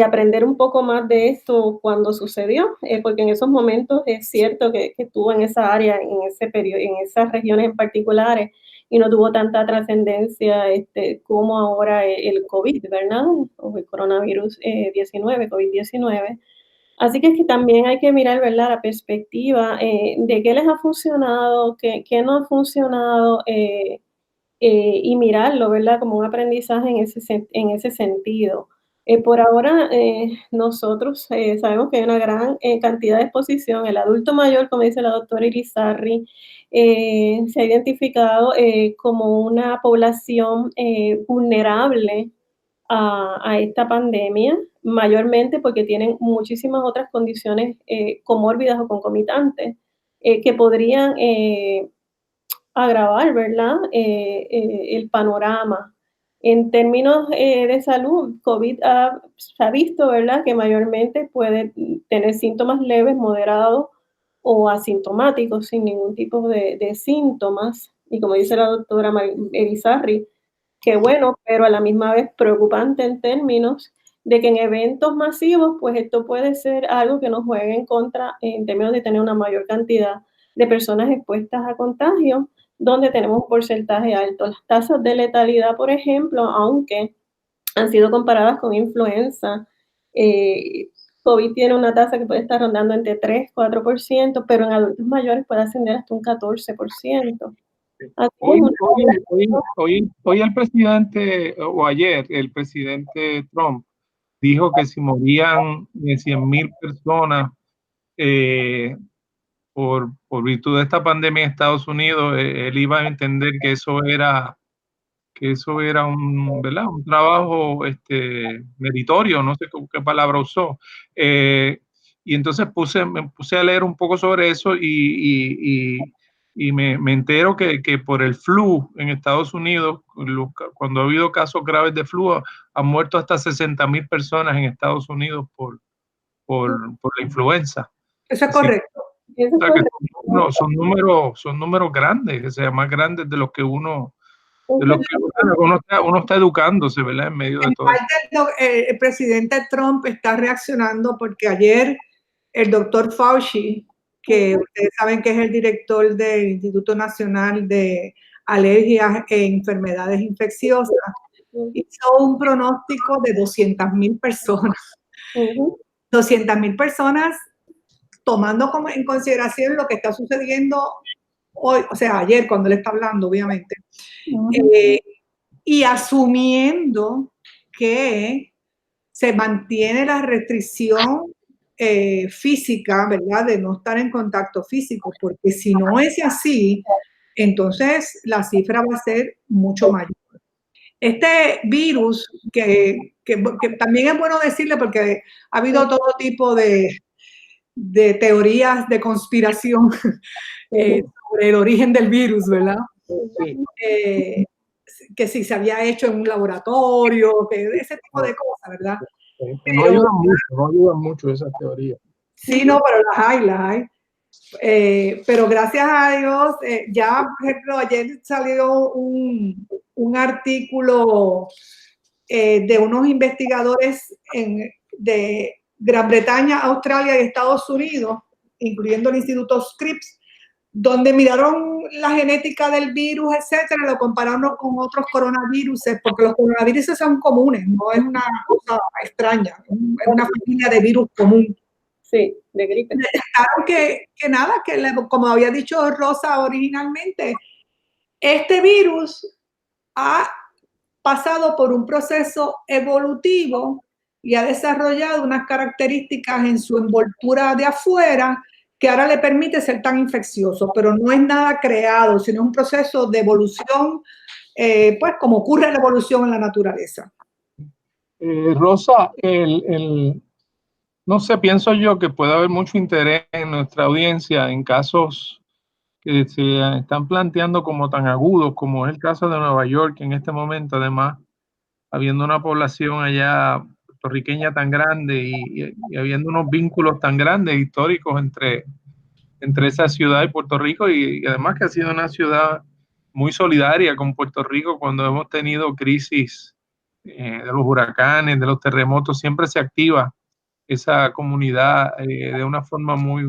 Speaker 3: aprender un poco más de esto cuando sucedió, porque en esos momentos es cierto que estuvo en esa área, en ese periodo, en esas regiones en particulares, y no tuvo tanta trascendencia como ahora el COVID, ¿verdad?, o el coronavirus 19, COVID-19. Así que es que también hay que mirar, ¿verdad?, la perspectiva de qué les ha funcionado, qué no ha funcionado, y mirarlo, ¿verdad?, como un aprendizaje en ese sentido. Por ahora, nosotros sabemos que hay una gran cantidad de exposición. El adulto mayor, como dice la doctora Irizarry, se ha identificado como una población vulnerable a esta pandemia, mayormente porque tienen muchísimas otras condiciones comórbidas o concomitantes que podrían agravar, ¿verdad?, el panorama. En términos de salud, COVID se ha visto, ¿verdad?, que mayormente puede tener síntomas leves, moderados o asintomáticos, sin ningún tipo de síntomas. Y como dice la doctora Irizarry, qué bueno, pero a la misma vez preocupante en términos de que en eventos masivos, pues esto puede ser algo que nos juegue en contra en términos de tener una mayor cantidad de personas expuestas a contagio, donde tenemos un porcentaje alto. Las tasas de letalidad, por ejemplo, aunque han sido comparadas con influenza, COVID tiene una tasa que puede estar rondando entre 3-4%, pero en adultos mayores puede ascender hasta un 14%.
Speaker 1: Hoy el presidente, o ayer, el presidente Trump dijo que si morían 100,000 personas por virtud de esta pandemia en Estados Unidos, él iba a entender que eso era un, ¿verdad?, un trabajo meritorio, no sé qué palabra usó. Y entonces me puse a leer un poco sobre eso y me entero que por el flu en Estados Unidos, cuando ha habido casos graves de flu, han muerto hasta 60,000 personas en Estados Unidos por la influenza.
Speaker 2: Eso es correcto.
Speaker 1: O sea, que son son números grandes, o sea, más grandes de los que uno está educándose, ¿verdad? En medio de todo esto.
Speaker 2: El presidente Trump está reaccionando porque ayer el doctor Fauci, que ustedes saben que es el director del Instituto Nacional de Alergias e Enfermedades Infecciosas, hizo un pronóstico de 200,000 personas. 200,000 personas, tomando en consideración lo que está sucediendo hoy, o sea, ayer cuando él está hablando, obviamente, y asumiendo que se mantiene la restricción física, ¿verdad? De no estar en contacto físico, porque si no es así, entonces la cifra va a ser mucho mayor. Este virus, que también es bueno decirle porque ha habido todo tipo de teorías de conspiración sobre el origen del virus, ¿verdad? Que si se había hecho en un laboratorio, que ese tipo de cosas, ¿verdad?
Speaker 1: No ayudan mucho esas teorías.
Speaker 2: Sí, no, pero las hay. Pero gracias a Dios, ya, por ejemplo, ayer salió un artículo de unos investigadores de Gran Bretaña, Australia y Estados Unidos, incluyendo el Instituto Scripps, donde miraron la genética del virus, etcétera, lo compararon con otros coronavirus, porque los coronavirus son comunes, no es una cosa extraña, es una familia de virus común.
Speaker 3: Sí, de gripe.
Speaker 2: Claro que nada, como había dicho Rosa originalmente, este virus ha pasado por un proceso evolutivo y ha desarrollado unas características en su envoltura de afuera que ahora le permite ser tan infeccioso, pero no es nada creado, sino un proceso de evolución, pues como ocurre la evolución en la naturaleza.
Speaker 1: Rosa, no sé, pienso yo que puede haber mucho interés en nuestra audiencia en casos que se están planteando como tan agudos, como es el caso de Nueva York en este momento, además, habiendo una población allá puertorriqueña tan grande y habiendo unos vínculos tan grandes históricos entre esa ciudad y Puerto Rico, y además que ha sido una ciudad muy solidaria con Puerto Rico cuando hemos tenido crisis de los huracanes, de los terremotos, siempre se activa esa comunidad de una forma muy.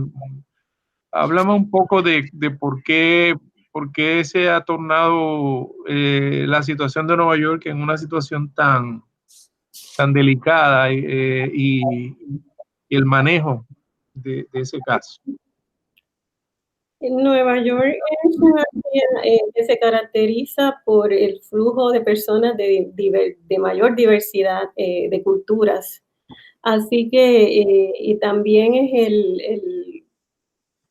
Speaker 1: Háblame un poco de por qué se ha tornado la situación de Nueva York en una situación tan delicada y el manejo de ese caso.
Speaker 3: En Nueva York es una área que se caracteriza por el flujo de personas de mayor diversidad de culturas. Así que, y también es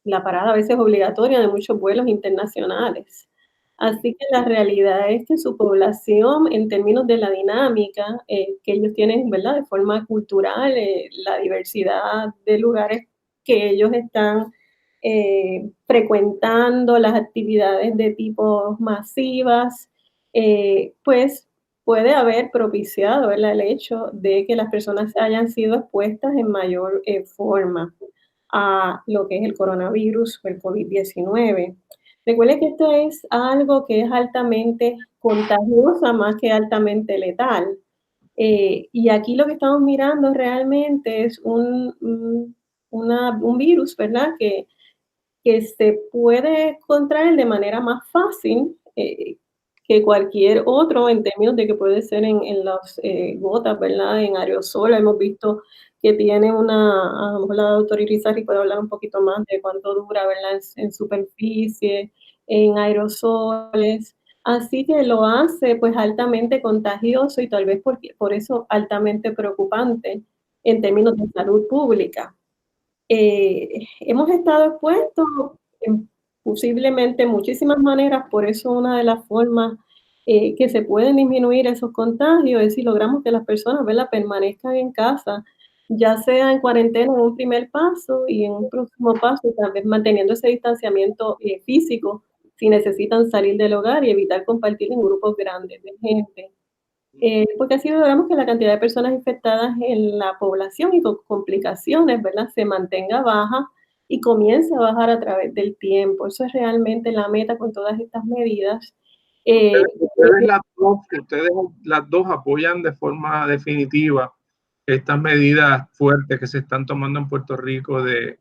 Speaker 3: la parada a veces obligatoria de muchos vuelos internacionales. Así que la realidad es que su población, en términos de la dinámica que ellos tienen, ¿verdad? De forma cultural, la diversidad de lugares que ellos están frecuentando, las actividades de tipo masivas, pues puede haber propiciado, ¿verdad? El hecho de que las personas hayan sido expuestas en mayor forma a lo que es el coronavirus o el COVID-19. Recuerde que esto es algo que es altamente contagiosa más que altamente letal. Y aquí lo que estamos mirando realmente es un virus, ¿verdad? Que se puede contraer de manera más fácil que cualquier otro, en términos de que puede ser en las gotas, ¿verdad? En aerosol, hemos visto que tiene a lo mejor la doctora Irizarry puede hablar un poquito más de cuánto dura, ¿verdad? En superficie, en aerosoles. Así que lo hace pues altamente contagioso y tal vez por eso altamente preocupante en términos de salud pública. Hemos estado expuestos en posiblemente muchísimas maneras, por eso una de las formas que se pueden disminuir esos contagios es si logramos que las personas, ¿verdad?, permanezcan en casa, ya sea en cuarentena en un primer paso y en un próximo paso tal vez manteniendo ese distanciamiento físico si necesitan salir del hogar y evitar compartir en grupos grandes de gente. Porque así logramos que la cantidad de personas infectadas en la población y con complicaciones, ¿verdad?, se mantenga baja y comience a bajar a través del tiempo. Eso es realmente la meta con todas estas medidas.
Speaker 1: Ustedes las dos apoyan de forma definitiva estas medidas fuertes que se están tomando en Puerto Rico de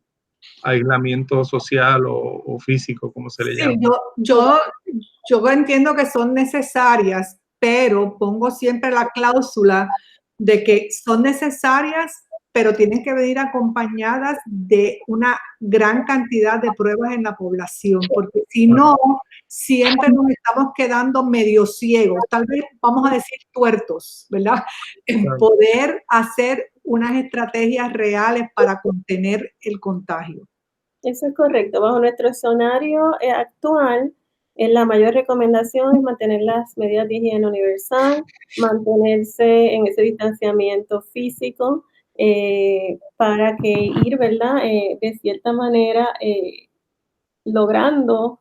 Speaker 1: aislamiento social o físico, como se le llama.
Speaker 2: Yo entiendo que son necesarias, pero pongo siempre la cláusula de que son necesarias, pero tienen que venir acompañadas de una gran cantidad de pruebas en la población, porque si no, siempre nos estamos quedando medio ciegos, tal vez vamos a decir tuertos, ¿verdad? En poder hacer unas estrategias reales para contener el contagio.
Speaker 3: Eso es correcto. Bajo nuestro escenario actual, la mayor recomendación es mantener las medidas de higiene universal, mantenerse en ese distanciamiento físico, para que ir, ¿verdad? De cierta manera, logrando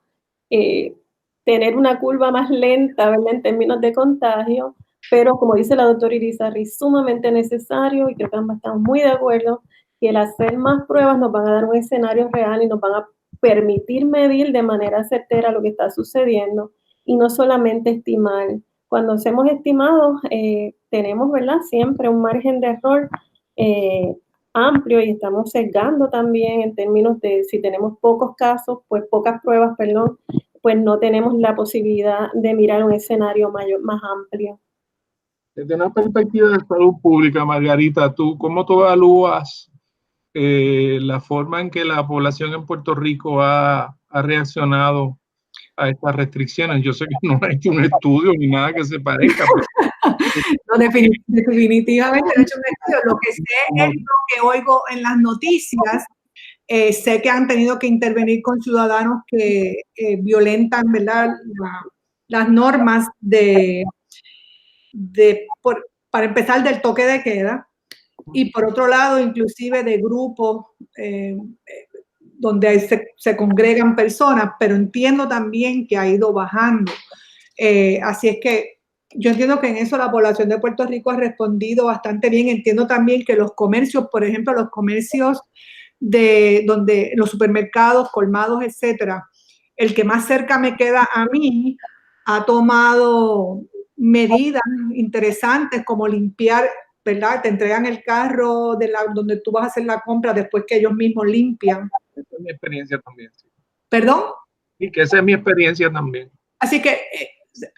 Speaker 3: tener una curva más lenta, ¿verdad? En términos de contagio, pero como dice la doctora Irizarry, sumamente necesario, y creo que ambas estamos muy de acuerdo, que el hacer más pruebas nos van a dar un escenario real y nos van a permitir medir de manera certera lo que está sucediendo y no solamente estimar. Cuando hacemos estimados, tenemos, ¿verdad? Siempre un margen de error amplio y estamos sesgando también en términos de si tenemos pocos casos, pues pocas pruebas, perdón, pues no tenemos la posibilidad de mirar un escenario mayor, más amplio.
Speaker 1: Desde una perspectiva de salud pública, Margarita, ¿cómo tú evalúas la forma en que la población en Puerto Rico ha reaccionado a estas restricciones? Yo sé que no he hecho un estudio ni nada que se parezca.
Speaker 2: No, definitivamente no he hecho un estudio. Lo que sé es lo que oigo en las noticias. Sé que han tenido que intervenir con ciudadanos que violentan, ¿verdad?, las normas para empezar, del toque de queda, y por otro lado, inclusive de grupos donde se congregan personas, pero entiendo también que ha ido bajando. Así es que yo entiendo que en eso la población de Puerto Rico ha respondido bastante bien. Entiendo también que los comercios, por ejemplo, los comercios donde los supermercados, colmados, etcétera, el que más cerca me queda a mí, ha tomado medidas interesantes como limpiar, ¿verdad? Te entregan el carro donde tú vas a hacer la compra después que ellos mismos limpian.
Speaker 1: Esa es mi experiencia también. Sí.
Speaker 2: ¿Perdón?
Speaker 1: Y que esa es mi experiencia también.
Speaker 2: Así que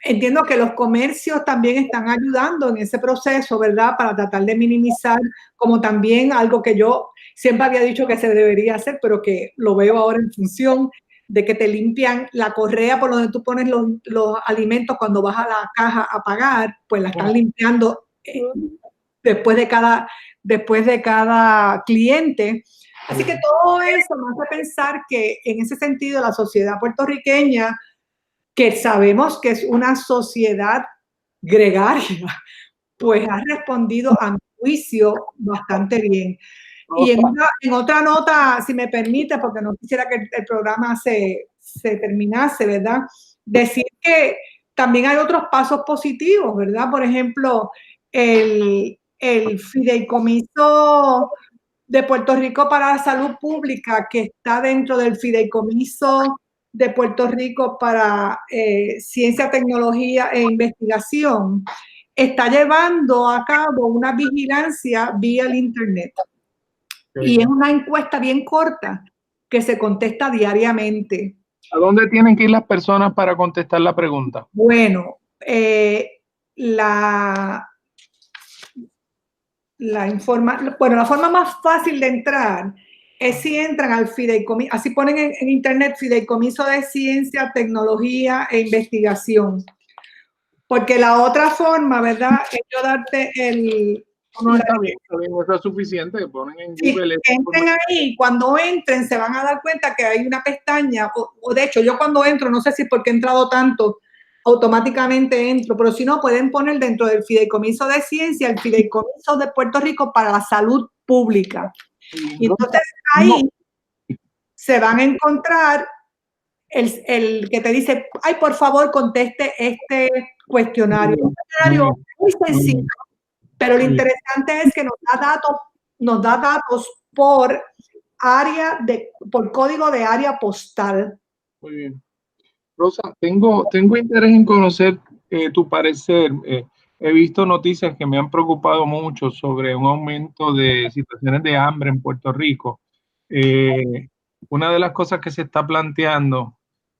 Speaker 2: entiendo que los comercios también están ayudando en ese proceso, ¿verdad? Para tratar de minimizar, como también algo que yo siempre había dicho que se debería hacer, pero que lo veo ahora en función de que te limpian la correa por donde tú pones los alimentos cuando vas a la caja a pagar, pues la están limpiando después de cada cliente. Así que todo eso me hace pensar que en ese sentido la sociedad puertorriqueña, que sabemos que es una sociedad gregaria, pues ha respondido a mi juicio bastante bien. Y en otra nota, si me permite, porque no quisiera que el programa se terminase, ¿verdad? Decir que también hay otros pasos positivos, ¿verdad? Por ejemplo, el fideicomiso de Puerto Rico para la salud pública, que está dentro del fideicomiso de Puerto Rico para ciencia, tecnología e investigación, está llevando a cabo una vigilancia vía el Internet. Y es una encuesta bien corta que se contesta diariamente.
Speaker 1: ¿A dónde tienen que ir las personas para contestar la pregunta?
Speaker 2: Bueno, la forma más fácil de entrar es si entran al fideicomiso, así ponen en internet Fideicomiso de Ciencia, Tecnología e Investigación. Porque la otra forma, ¿verdad?, es yo darte
Speaker 1: está bien, eso es suficiente, que ponen en Google.
Speaker 2: Si entren ahí, cuando entren se van a dar cuenta que hay una pestaña, o de hecho yo cuando entro, no sé si porque he entrado tanto, automáticamente entro, pero si no, pueden poner dentro del Fideicomiso de Ciencia el Fideicomiso de Puerto Rico para la Salud Pública. Y entonces ahí se van a encontrar el que te dice, ay, por favor, conteste este cuestionario. Un cuestionario muy sencillo, pero lo interesante es que nos da datos por por código de área postal.
Speaker 1: Muy bien. Rosa, tengo interés en conocer tu parecer. He visto noticias que me han preocupado mucho sobre un aumento de situaciones de hambre en Puerto Rico. Una de las cosas que se está planteando,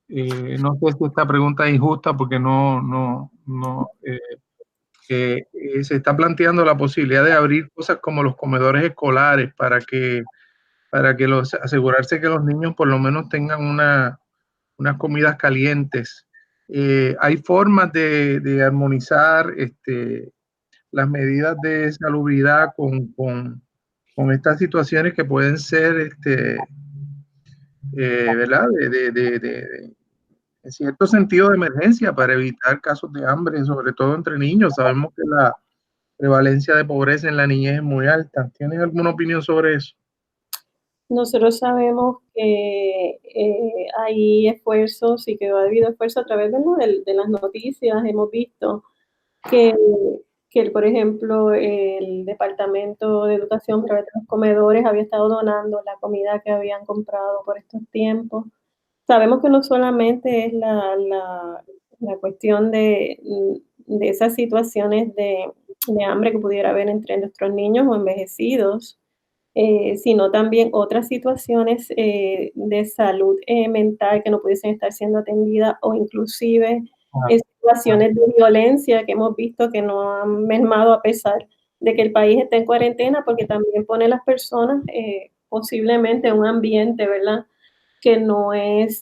Speaker 1: no sé si esta pregunta es injusta porque se está planteando la posibilidad de abrir cosas como los comedores escolares asegurarse que los niños por lo menos tengan unas comidas calientes. Hay formas de armonizar las medidas de salubridad con estas situaciones que pueden ser, ¿verdad? En cierto sentido de emergencia para evitar casos de hambre, sobre todo entre niños. Sabemos que la prevalencia de pobreza en la niñez es muy alta. ¿Tienes alguna opinión sobre eso?
Speaker 3: Nosotros sabemos que hay esfuerzos y que ha habido esfuerzo a través de las noticias. Hemos visto que, por ejemplo, el Departamento de Educación a través de los comedores había estado donando la comida que habían comprado por estos tiempos. Sabemos que no solamente es la cuestión de esas situaciones de hambre que pudiera haber entre nuestros niños o envejecidos, sino también otras situaciones de salud mental que no pudiesen estar siendo atendidas o inclusive situaciones de violencia que hemos visto que no han mermado a pesar de que el país esté en cuarentena, porque también pone a las personas posiblemente en un ambiente, ¿verdad?, que no es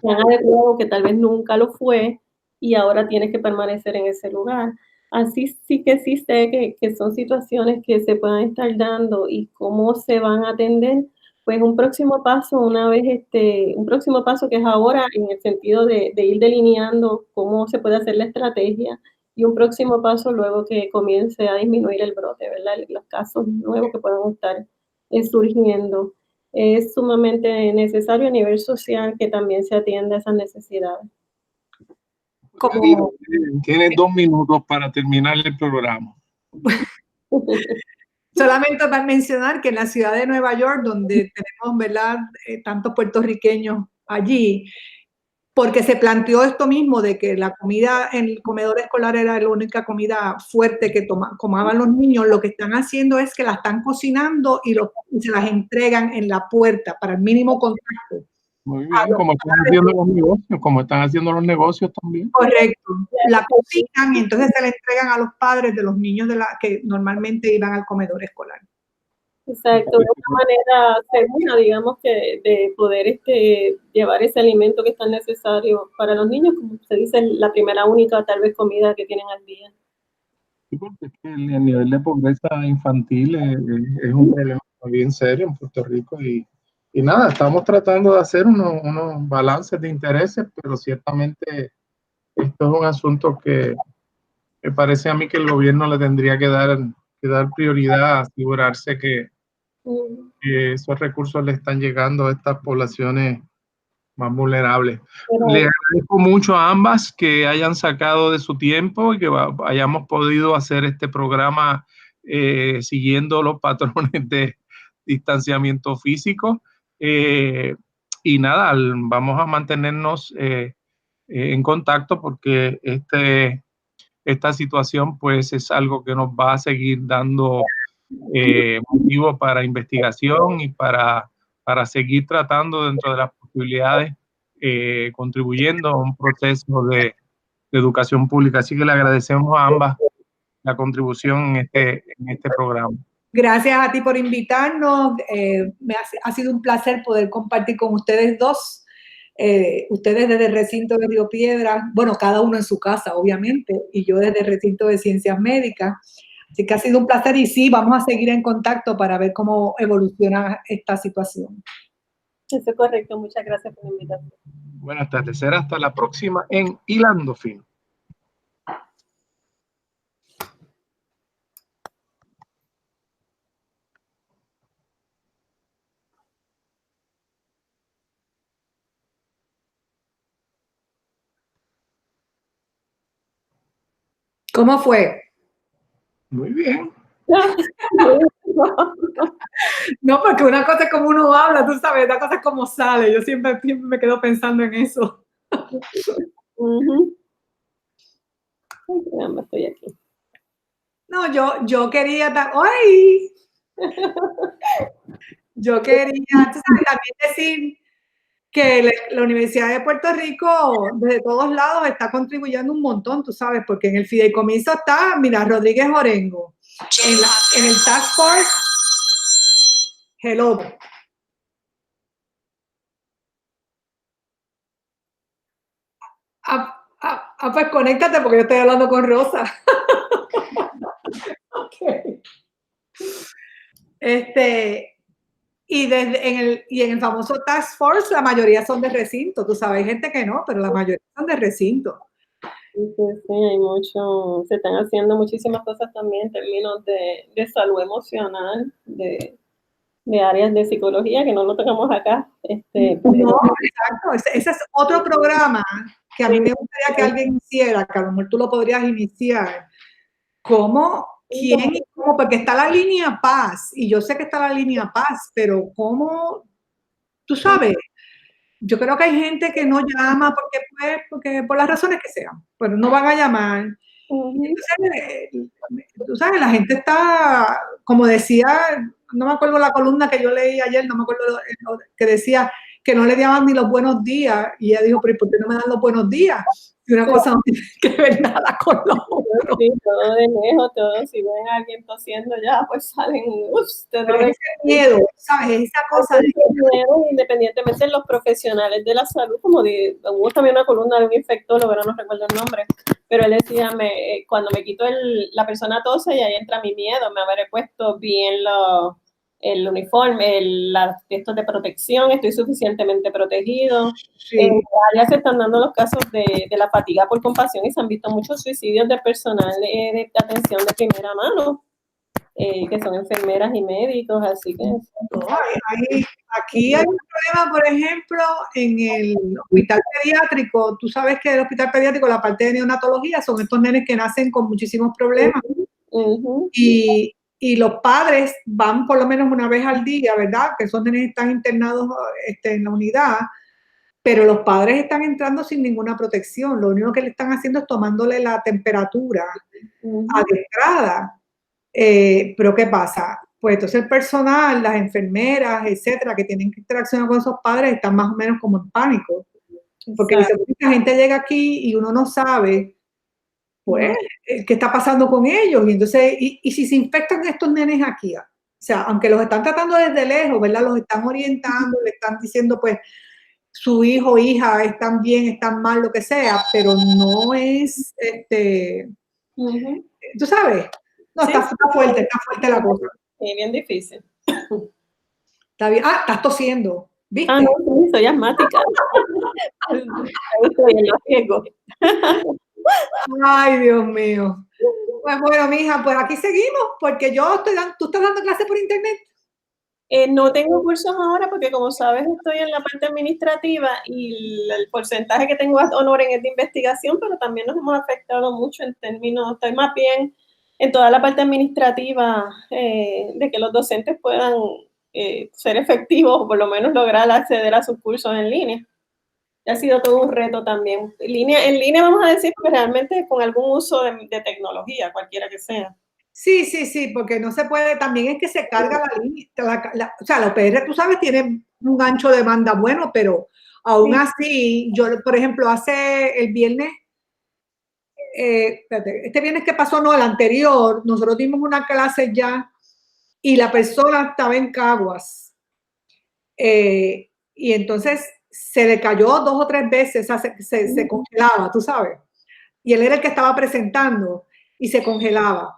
Speaker 3: tan adecuado, que tal vez nunca lo fue y ahora tienes que permanecer en ese lugar. Así sí que sí sé que son situaciones que se puedan estar dando y cómo se van a atender, pues un próximo paso, un próximo paso que es ahora en el sentido de ir delineando cómo se puede hacer la estrategia y un próximo paso luego que comience a disminuir el brote, ¿verdad? Los casos nuevos que puedan estar surgiendo. Es sumamente necesario a nivel social que también se atienda a esas necesidades.
Speaker 1: Tienes 2 minutos para terminar el programa.
Speaker 2: Solamente para mencionar que en la ciudad de Nueva York, donde tenemos, ¿verdad?, tantos puertorriqueños allí, porque se planteó esto mismo de que la comida en el comedor escolar era la única comida fuerte que tomaban los niños, lo que están haciendo es que la están cocinando y se las entregan en la puerta para el mínimo contacto.
Speaker 1: Muy bien, como están haciendo los negocios también.
Speaker 2: Correcto. La cocinan y entonces se la entregan a los padres de los niños que normalmente iban al comedor escolar.
Speaker 3: Exacto, de una manera segura, digamos, que de poder llevar ese alimento que es tan necesario para los niños, como se dice, la primera única tal vez comida que tienen al día.
Speaker 1: Sí, porque es que el nivel de pobreza infantil es un problema bien serio en Puerto Rico y nada, estamos tratando de hacer unos balances de intereses, pero ciertamente esto es un asunto que me parece a mí que el gobierno le tendría que dar prioridad a asegurarse que esos recursos le están llegando a estas poblaciones más vulnerables. Le agradezco mucho a ambas que hayan sacado de su tiempo y que hayamos podido hacer este programa siguiendo los patrones de distanciamiento físico. Y nada, vamos a mantenernos en contacto porque esta situación pues es algo que nos va a seguir dando motivo para investigación y para seguir tratando dentro de las posibilidades, contribuyendo a un proceso de educación pública. Así que le agradecemos a ambas la contribución en este programa.
Speaker 2: Gracias a ti por invitarnos. Ha sido un placer poder compartir con ustedes dos. Ustedes desde el recinto de Río Piedras, bueno, cada uno en su casa, obviamente, y yo desde el recinto de Ciencias Médicas. Así que ha sido un placer y sí, vamos a seguir en contacto para ver cómo evoluciona esta situación.
Speaker 3: Eso es correcto. Muchas gracias por la invitación.
Speaker 1: Buenas tardes. Será hasta la próxima en Hilando Fino.
Speaker 2: ¿Cómo fue?
Speaker 1: Muy bien.
Speaker 2: No, porque una cosa es como uno habla, tú sabes, otra cosa es como sale. Yo siempre me quedo pensando en eso.
Speaker 3: Ay, caramba, estoy aquí.
Speaker 2: No, yo quería, ¡ay! Yo quería, tú sabes, también decir que la Universidad de Puerto Rico, desde todos lados, está contribuyendo un montón, tú sabes, porque en el fideicomiso está, mira, Rodríguez Orengo, en el Task Force, hello. Pues conéctate porque yo estoy hablando con Rosa. Okay. Y en el famoso Task Force, la mayoría son de recinto. Tú sabes, hay gente que no, pero la mayoría son de recinto.
Speaker 3: Sí, hay mucho, se están haciendo muchísimas cosas también en términos de salud emocional, de áreas de psicología, que no lo tengamos acá.
Speaker 2: No, exacto. Ese es otro programa que a mí me gustaría que alguien hiciera, que a lo mejor tú lo podrías iniciar. ¿Cómo? ¿Quién y cómo? Porque está la línea Paz, y yo sé que está la línea Paz, pero ¿cómo? Tú sabes, yo creo que hay gente que no llama porque por las razones que sean, pero no van a llamar. Entonces, tú sabes, la gente está, como decía, no me acuerdo la columna que yo leí ayer, no me acuerdo, que decía que no le daban ni los buenos días, y ella dijo, pero ¿por qué no me dan los buenos días? Y una cosa no tiene que ver nada con lo otro.
Speaker 3: Sí, todo de lejos, todo, si ven a alguien tosiendo ya, pues salen,
Speaker 2: ese miedo, ¿sabes? Esa cosa de
Speaker 3: miedo, independientemente de los profesionales de la salud, como hubo también una columna de un infectólogo, no recuerdo el nombre, pero él decía, cuando me quito la persona tose y ahí entra mi miedo, me habré puesto bien el uniforme, estos de protección, estoy suficientemente protegido.
Speaker 2: sí.
Speaker 3: Ya se están dando los casos de la fatiga por compasión y se han visto muchos suicidios de personal de atención de primera mano, que son enfermeras y médicos, así que...
Speaker 2: No, aquí hay un problema, por ejemplo, en el hospital pediátrico. Tú sabes que el hospital pediátrico, la parte de neonatología, son estos nenes que nacen con muchísimos problemas. Y los padres van por lo menos una vez al día, ¿verdad? Que esos nenes están internados en la unidad, pero los padres están entrando sin ninguna protección. Lo único que le están haciendo es tomándole la temperatura a la entrada. Pero ¿qué pasa? Pues entonces el personal, las enfermeras, etcétera, que tienen que interaccionar con esos padres, están más o menos como en pánico. Porque la gente llega aquí y uno no sabe, pues, qué está pasando con ellos. Y entonces, y si se infectan estos nenes aquí, o sea, aunque los están tratando desde lejos, ¿verdad? Los están orientando, le están diciendo, pues, su hijo o hija están bien, están mal, lo que sea, pero no es, tú sabes, no,
Speaker 3: sí,
Speaker 2: está fuerte la cosa.
Speaker 3: Sí, bien difícil.
Speaker 2: Está bien. Ah, estás tosiendo, ¿viste?
Speaker 3: Ah, no, sí, soy asmática. Estoy en los riesgos.
Speaker 2: Ay, Dios mío. Pues bueno, mija, pues aquí seguimos, porque tú estás dando clases por internet.
Speaker 3: No tengo cursos ahora porque, como sabes, estoy en la parte administrativa y el porcentaje que tengo ad honorem es de investigación, pero también nos hemos afectado mucho en términos, estoy más bien en toda la parte administrativa de que los docentes puedan ser efectivos o por lo menos lograr acceder a sus cursos en línea. Ha sido todo un reto también. En línea vamos a decir, porque realmente con algún uso de tecnología, cualquiera que sea.
Speaker 2: Sí, porque no se puede, también es que se carga la línea, o sea, la OPR, tú sabes, tiene un ancho de banda bueno, pero aún así, yo, por ejemplo, hace el viernes, este viernes que pasó, no, el anterior, nosotros dimos una clase ya y la persona estaba en Caguas. Y entonces se le cayó 2 o 3 veces, o sea, se congelaba, tú sabes. Y él era el que estaba presentando y se congelaba.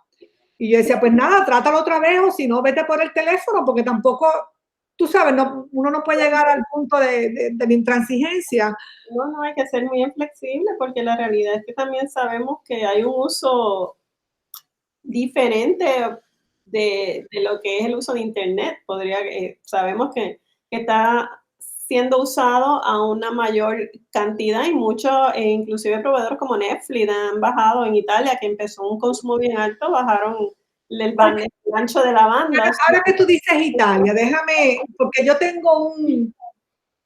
Speaker 2: Y yo decía, pues nada, trátalo otra vez o si no, vete por el teléfono, porque tampoco, tú sabes, uno no puede llegar al punto de la intransigencia.
Speaker 3: No, hay que ser muy inflexible porque la realidad es que también sabemos que hay un uso diferente de lo que es el uso de Internet. Sabemos que está siendo usado a una mayor cantidad y muchos, inclusive proveedores como Netflix han bajado en Italia, que empezó un consumo bien alto, bajaron el ancho de la banda.
Speaker 2: Ahora que tú dices Italia, déjame, porque yo tengo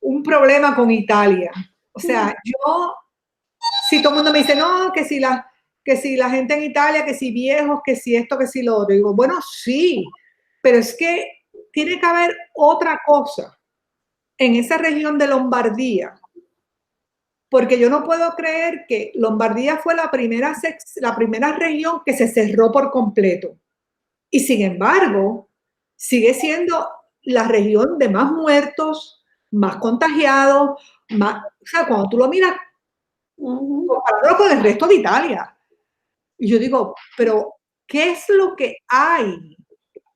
Speaker 2: un problema con Italia. O sea, si todo el mundo me dice, no, que si la gente en Italia, que si viejos, que si esto, que si lo otro. Digo, bueno, sí, pero es que tiene que haber otra cosa en esa región de Lombardía, porque yo no puedo creer que Lombardía fue la primera región que se cerró por completo. Y sin embargo, sigue siendo la región de más muertos, más contagiados, más, o sea, cuando tú lo miras, comparándolo con el resto de Italia. Y yo digo, pero ¿qué es lo que hay?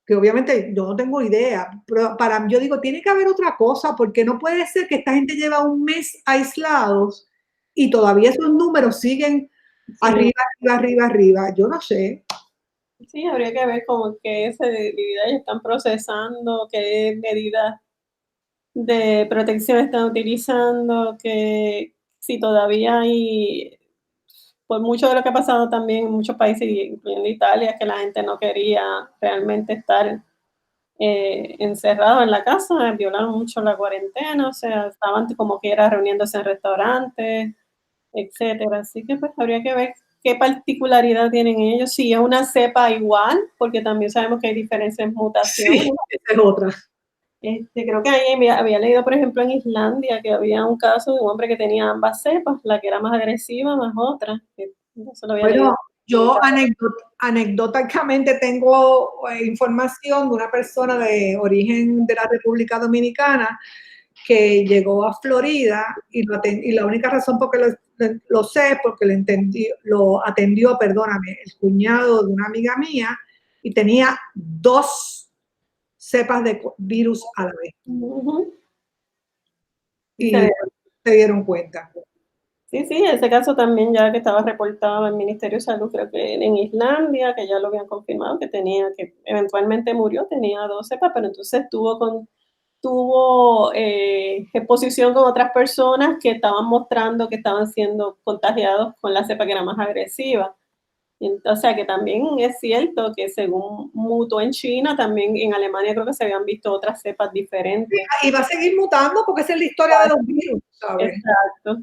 Speaker 2: Que obviamente yo no tengo idea, pero yo digo, tiene que haber otra cosa, porque no puede ser que esta gente lleva un mes aislados y todavía esos números siguen arriba. Yo no sé.
Speaker 3: Sí, habría que ver como qué medidas están procesando, qué medidas de protección están utilizando, que si todavía hay, por mucho de lo que ha pasado también en muchos países, incluyendo Italia, que la gente no quería realmente estar encerrado en la casa, violaron mucho la cuarentena, o sea, estaban como quiera reuniéndose en restaurantes, etcétera. Así que pues habría que ver qué particularidad tienen ellos, si es una cepa igual, porque también sabemos que hay diferentes mutaciones.
Speaker 2: Sí, esa es otra.
Speaker 3: Creo que ahí había leído, por ejemplo, en Islandia, que había un caso de un hombre que tenía ambas cepas, la que era más agresiva, más otra.
Speaker 2: Bueno, yo anecdóticamente tengo información de una persona de origen de la República Dominicana que llegó a Florida y la única razón por que lo sé es porque lo atendió, perdóname, el cuñado de una amiga mía y tenía 2 cepas de virus a la vez. Y se dieron cuenta.
Speaker 3: Sí, ese caso también ya que estaba reportado en el Ministerio de Salud, creo que en Islandia, que ya lo habían confirmado, que eventualmente murió, tenía 2 cepas, pero entonces tuvo exposición con otras personas que estaban mostrando que estaban siendo contagiados con la cepa que era más agresiva. O sea que también es cierto que según mutó en China, también en Alemania creo que se habían visto otras cepas diferentes.
Speaker 2: Y va a seguir mutando porque esa es la historia de los virus, ¿sabes?
Speaker 3: Exacto.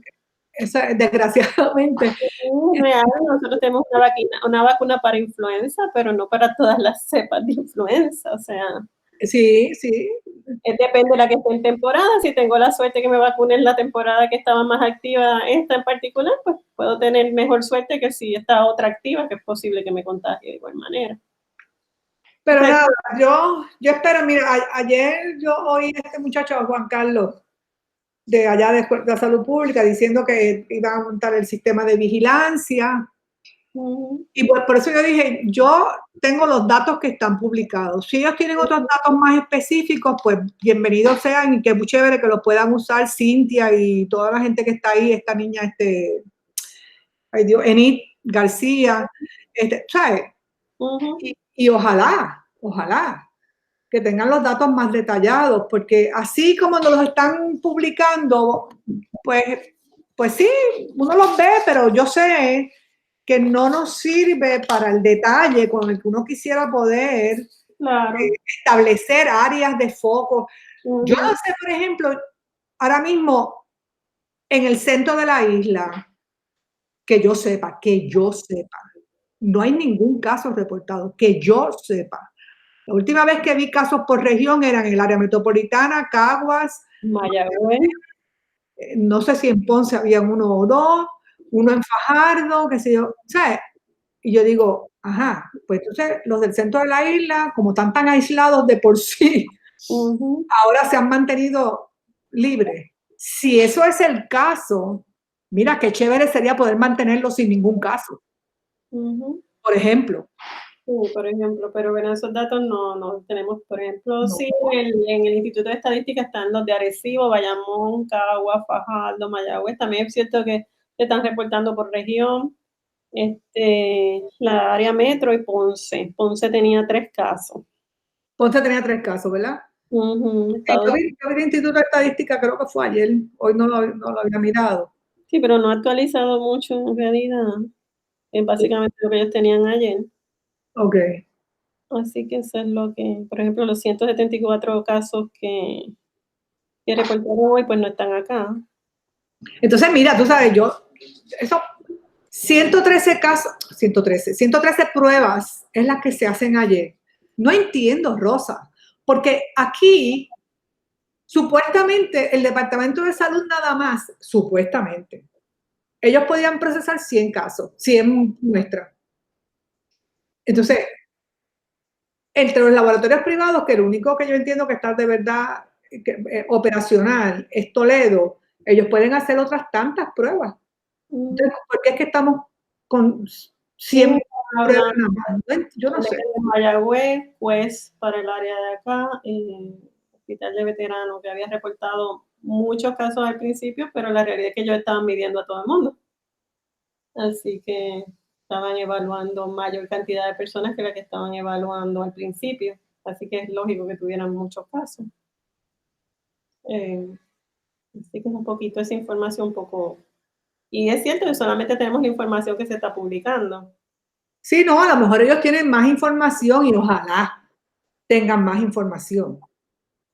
Speaker 2: Esa, desgraciadamente.
Speaker 3: Es real, nosotros tenemos una vacuna para influenza, pero no para todas las cepas de influenza, o sea.
Speaker 2: Sí.
Speaker 3: Depende de la que esté en temporada. Si tengo la suerte que me vacunen en la temporada que estaba más activa, esta en particular, pues puedo tener mejor suerte que si está otra activa, que es posible que me contagie de igual manera.
Speaker 2: Pero nada, yo espero, mira, ayer yo oí a este muchacho, Juan Carlos, de allá de la Salud Pública, diciendo que iban a montar el sistema de vigilancia. Y por eso yo dije, yo tengo los datos que están publicados. Si ellos tienen otros datos más específicos, pues bienvenidos sean y qué chévere que los puedan usar Cintia y toda la gente que está ahí, esta niña, ay Dios, Enid García, ¿sabes? Y ojalá que tengan los datos más detallados, porque así como nos los están publicando, pues sí, uno los ve, pero yo sé que no nos sirve para el detalle con el que uno quisiera poder establecer áreas de foco. Yo no sé, por ejemplo, ahora mismo en el centro de la isla, que yo sepa, no hay ningún caso reportado, que yo sepa. La última vez que vi casos por región eran en el área metropolitana, Caguas,
Speaker 3: Mayagüez.
Speaker 2: No sé si en Ponce había 1 o 2, uno en Fajardo, qué sé yo, ¿sabes? Y yo digo, ajá, pues entonces los del centro de la isla, como están tan aislados de por sí, ahora se han mantenido libres. Si eso es el caso, mira qué chévere sería poder mantenerlos sin ningún caso. Por ejemplo.
Speaker 3: Sí, por ejemplo, pero bueno, esos datos no tenemos, por ejemplo, sí, en el Instituto de Estadística están los de Arecibo, Bayamón, Caguas, Fajardo, Mayagüez. También es cierto que se están reportando por región. La área metro y Ponce. Ponce tenía 3 casos.
Speaker 2: Ponce tenía 3 casos, ¿verdad? Yo vi el Instituto de Estadística, creo que fue ayer, hoy no lo había mirado.
Speaker 3: Sí, pero no ha actualizado mucho en realidad. Es básicamente lo que ellos tenían ayer.
Speaker 2: Ok.
Speaker 3: Así que eso es lo que, por ejemplo, los 174 casos que reportaron hoy, pues no están acá.
Speaker 2: Entonces, mira, tú sabes, eso, 113 casos, 113 pruebas es las que se hacen ayer. No entiendo, Rosa, porque aquí, supuestamente, el Departamento de Salud nada más, supuestamente, ellos podían procesar 100 casos, 100 muestras. Entonces, entre los laboratorios privados, que lo único que yo entiendo que está de verdad operacional es Toledo, ellos pueden hacer otras tantas pruebas. Entonces, ¿por qué es que estamos con 100 pruebas nada más? Yo no sé.
Speaker 3: Mayagüez, pues para el área de acá, hospital de veteranos que había reportado muchos casos al principio, pero la realidad es que ellos estaban midiendo a todo el mundo. Así que estaban evaluando mayor cantidad de personas que la que estaban evaluando al principio. Así que es lógico que tuvieran muchos casos. Así que es un poquito esa información un poco... Y es cierto que solamente tenemos la información que se está publicando.
Speaker 2: Sí, no, a lo mejor ellos tienen más información y ojalá tengan más información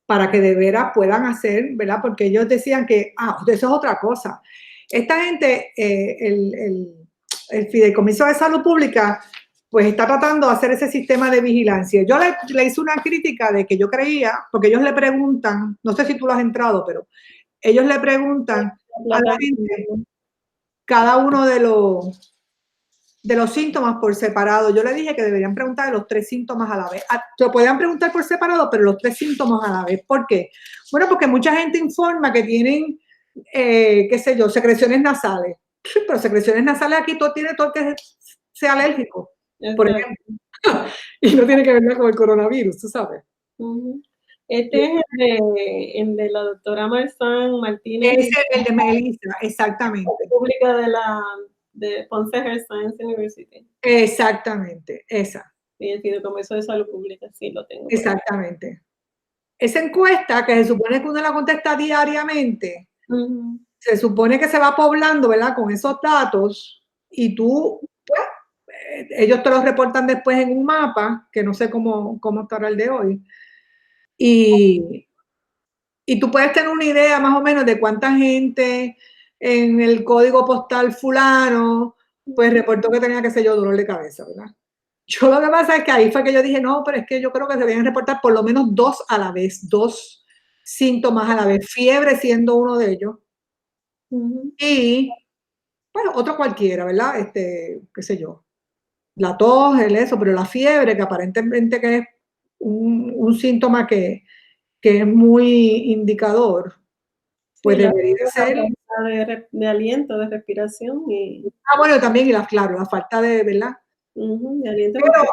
Speaker 2: para que de veras puedan hacer, ¿verdad? Porque ellos decían que, eso es otra cosa. Esta gente, el Fideicomiso de Salud Pública, pues está tratando de hacer ese sistema de vigilancia. Yo le hice una crítica de que yo creía, porque ellos le preguntan, no sé si tú lo has entrado, pero ellos le preguntan a la gente cada uno de los síntomas por separado. Yo le dije que deberían preguntar los 3 síntomas a la vez. Lo podían preguntar por separado, pero los 3 síntomas a la vez. ¿Por qué? Bueno, porque mucha gente informa que tienen, qué sé yo, secreciones nasales. Pero secreciones nasales aquí tiene todo que sea alérgico, por ejemplo. Y no tiene que ver con el coronavirus, tú sabes.
Speaker 3: Este es el de la doctora Marzán Martínez.
Speaker 2: Ese es el de Melissa, exactamente.
Speaker 3: Pública de Ponce Health Science University.
Speaker 2: Exactamente, esa.
Speaker 3: Sí, el Fideicomiso de Salud Pública, sí, lo tengo.
Speaker 2: Exactamente. Esa encuesta, que se supone que uno la contesta diariamente, se supone que se va poblando, ¿verdad? Con esos datos y tú, pues, ellos te los reportan después en un mapa, que no sé cómo estará el de hoy, y tú puedes tener una idea más o menos de cuánta gente en el código postal fulano, pues reportó que tenía, qué sé yo, dolor de cabeza, ¿verdad? Yo lo que pasa es que ahí fue que yo dije, no, pero es que yo creo que se deben reportar por lo menos 2 a la vez, 2 síntomas a la vez, fiebre siendo uno de ellos. Y, bueno, otro cualquiera, ¿verdad? Qué sé yo, la tos, eso, pero la fiebre, que aparentemente que es un síntoma que es muy indicador, pues sí, debería ser...
Speaker 3: De aliento, de respiración.
Speaker 2: Bueno, también, y claro, la falta de, ¿verdad?
Speaker 3: De aliento.
Speaker 2: Pero,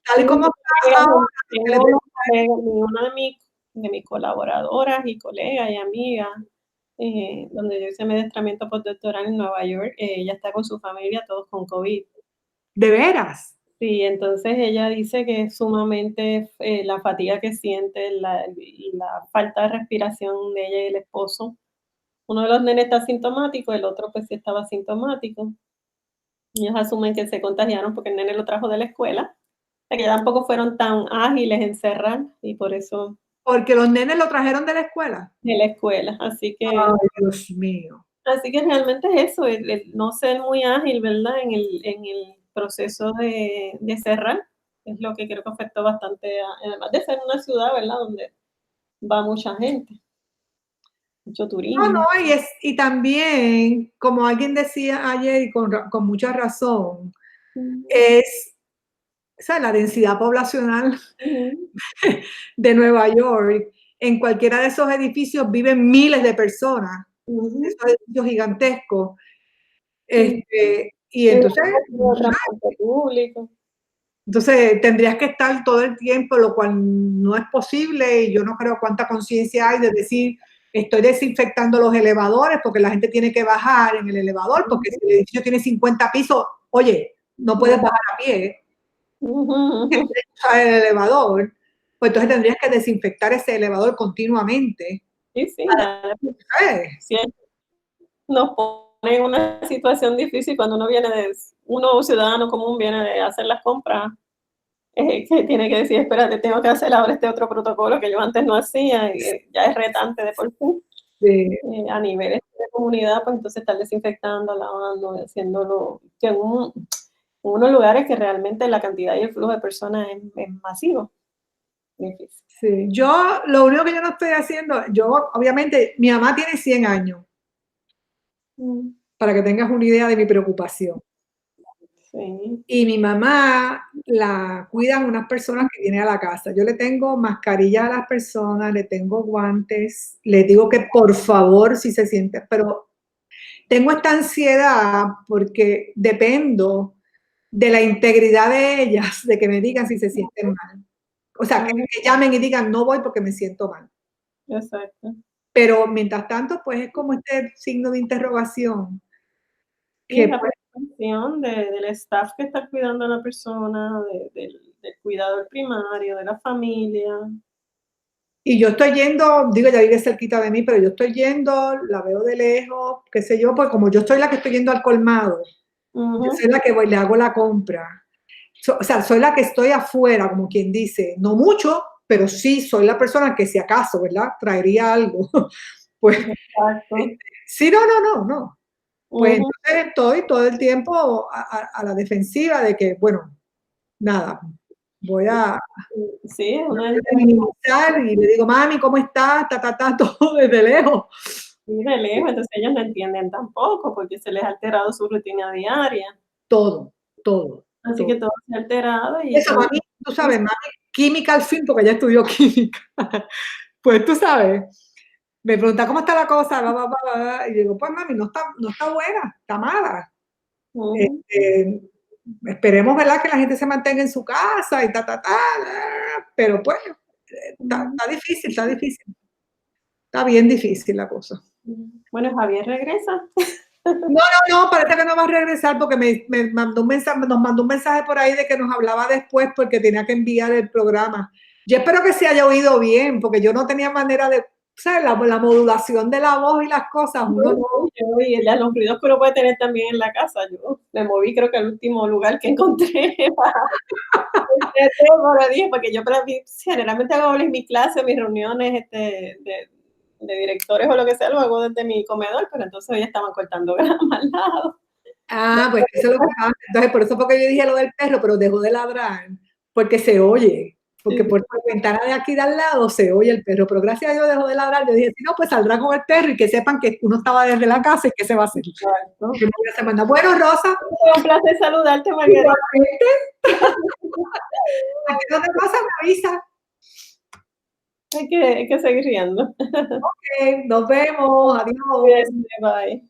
Speaker 2: tal y como está ahora,
Speaker 3: una de mis colaboradoras y colegas y amigas, donde yo hice mi adiestramiento postdoctoral en Nueva York, ella está con su familia, todos con COVID.
Speaker 2: ¿De veras?
Speaker 3: Sí, entonces ella dice que es sumamente la fatiga que siente y la falta de respiración de ella y el esposo. Uno de los nenes está asintomático, el otro pues sí estaba asintomático. Ellos asumen que se contagiaron porque el nene lo trajo de la escuela. Que tampoco fueron tan ágiles en cerrar y por eso...
Speaker 2: Porque los nenes lo trajeron de la escuela.
Speaker 3: De la escuela, así que...
Speaker 2: Ay, Dios mío.
Speaker 3: Así que realmente es eso, el no ser muy ágil, ¿verdad? En el proceso de cerrar, es lo que creo que afectó bastante, además de ser una ciudad, ¿verdad? Donde va mucha gente, mucho turismo.
Speaker 2: No, y también, como alguien decía ayer y con mucha razón, es, o sea, la densidad poblacional de Nueva York. En cualquiera de esos edificios viven miles de personas, esos edificios gigantescos. Y entonces, entonces tendrías que estar todo el tiempo, lo cual no es posible, y yo no creo cuánta conciencia hay de decir, estoy desinfectando los elevadores porque la gente tiene que bajar en el elevador, porque si el edificio tiene 50 pisos, oye, no puedes bajar a pie el elevador, pues entonces tendrías que desinfectar ese elevador continuamente.
Speaker 3: Sí, sí, nos pone en una situación difícil cuando uno ciudadano común viene de hacer las compras que tiene que decir, espérate, tengo que hacer ahora este otro protocolo que yo antes no hacía, y ya es retante de por sí.
Speaker 2: Sí.
Speaker 3: A niveles de comunidad, pues entonces estar desinfectando, lavando, haciéndolo, que en unos lugares que realmente la cantidad y el flujo de personas es masivo. Difícil.
Speaker 2: Sí, yo lo único que yo no estoy haciendo, yo obviamente, mi mamá tiene 100 años, para que tengas una idea de mi preocupación.
Speaker 3: Sí.
Speaker 2: Y mi mamá la cuidan unas personas que vienen a la casa. Yo le tengo mascarilla a las personas, le tengo guantes, le digo que por favor si se siente, pero tengo esta ansiedad porque dependo de la integridad de ellas, de que me digan si se sienten mal. O sea, que llamen y digan, no voy porque me siento mal.
Speaker 3: Exacto.
Speaker 2: Pero mientras tanto, pues es como este signo de interrogación.
Speaker 3: Y
Speaker 2: Que
Speaker 3: la
Speaker 2: pues,
Speaker 3: preocupación del staff que está cuidando a la persona, del cuidador primario, de la familia.
Speaker 2: y yo estoy yendo, digo, ya vive cerquita de mí, pero yo estoy yendo, la veo de lejos, qué sé yo, pues como yo soy la que estoy yendo al colmado, yo soy la que voy, le hago la compra. O sea, soy la que estoy afuera, como quien dice, no mucho, pero sí soy la persona que si acaso, ¿verdad? Traería algo. Pues,
Speaker 3: Exacto.
Speaker 2: sí, no. Pues entonces estoy todo el tiempo a la defensiva de que, bueno, nada, voy a
Speaker 3: Sí, es una
Speaker 2: minimizar y le digo, mami, ¿cómo estás? Todo desde lejos.
Speaker 3: muy de lejos, entonces ellos no entienden tampoco porque se les ha alterado su rutina diaria.
Speaker 2: Todo.
Speaker 3: Así que todo se ha alterado y
Speaker 2: Eso, mami, tú sabes, mami, química al fin, porque ella estudió química. Pues tú sabes, me pregunta cómo está la cosa, y digo, pues mami, no está buena, está mala. Esperemos, ¿verdad?, que la gente se mantenga en su casa y pero pues, está difícil, está bien difícil la cosa.
Speaker 3: Bueno, Javier regresa.
Speaker 2: No, parece que no va a regresar porque me mandó un mensaje, nos mandó un mensaje por ahí de que nos hablaba después porque tenía que enviar el programa. Yo espero que se haya oído bien, porque yo no tenía manera de, ¿sabes? La modulación de la voz y las cosas, uno no.
Speaker 3: Y los ruidos que uno puede tener también en la casa. Yo me moví, creo que al último lugar que encontré. Ahora dije, porque yo generalmente hago en mi clase, mis reuniones de directores o lo que sea, lo hago desde mi comedor, pero entonces hoy estaban cortando grama al lado.
Speaker 2: Pues eso es lo que pasa. Entonces, por eso fue que yo dije lo del perro, pero dejó de ladrar, porque se oye. Porque por la ventana de aquí de al lado se oye el perro, pero gracias a Dios dejó de ladrar. Yo dije, si no, pues saldrá con el perro y que sepan que uno estaba desde la casa y que se va a hacer. Bueno, Rosa.
Speaker 3: Fue un placer saludarte, Margarita.
Speaker 2: ¿Qué te pasa? Me avisa.
Speaker 3: Hay que seguir riendo.
Speaker 2: Ok, nos vemos. Adiós.
Speaker 3: Bye.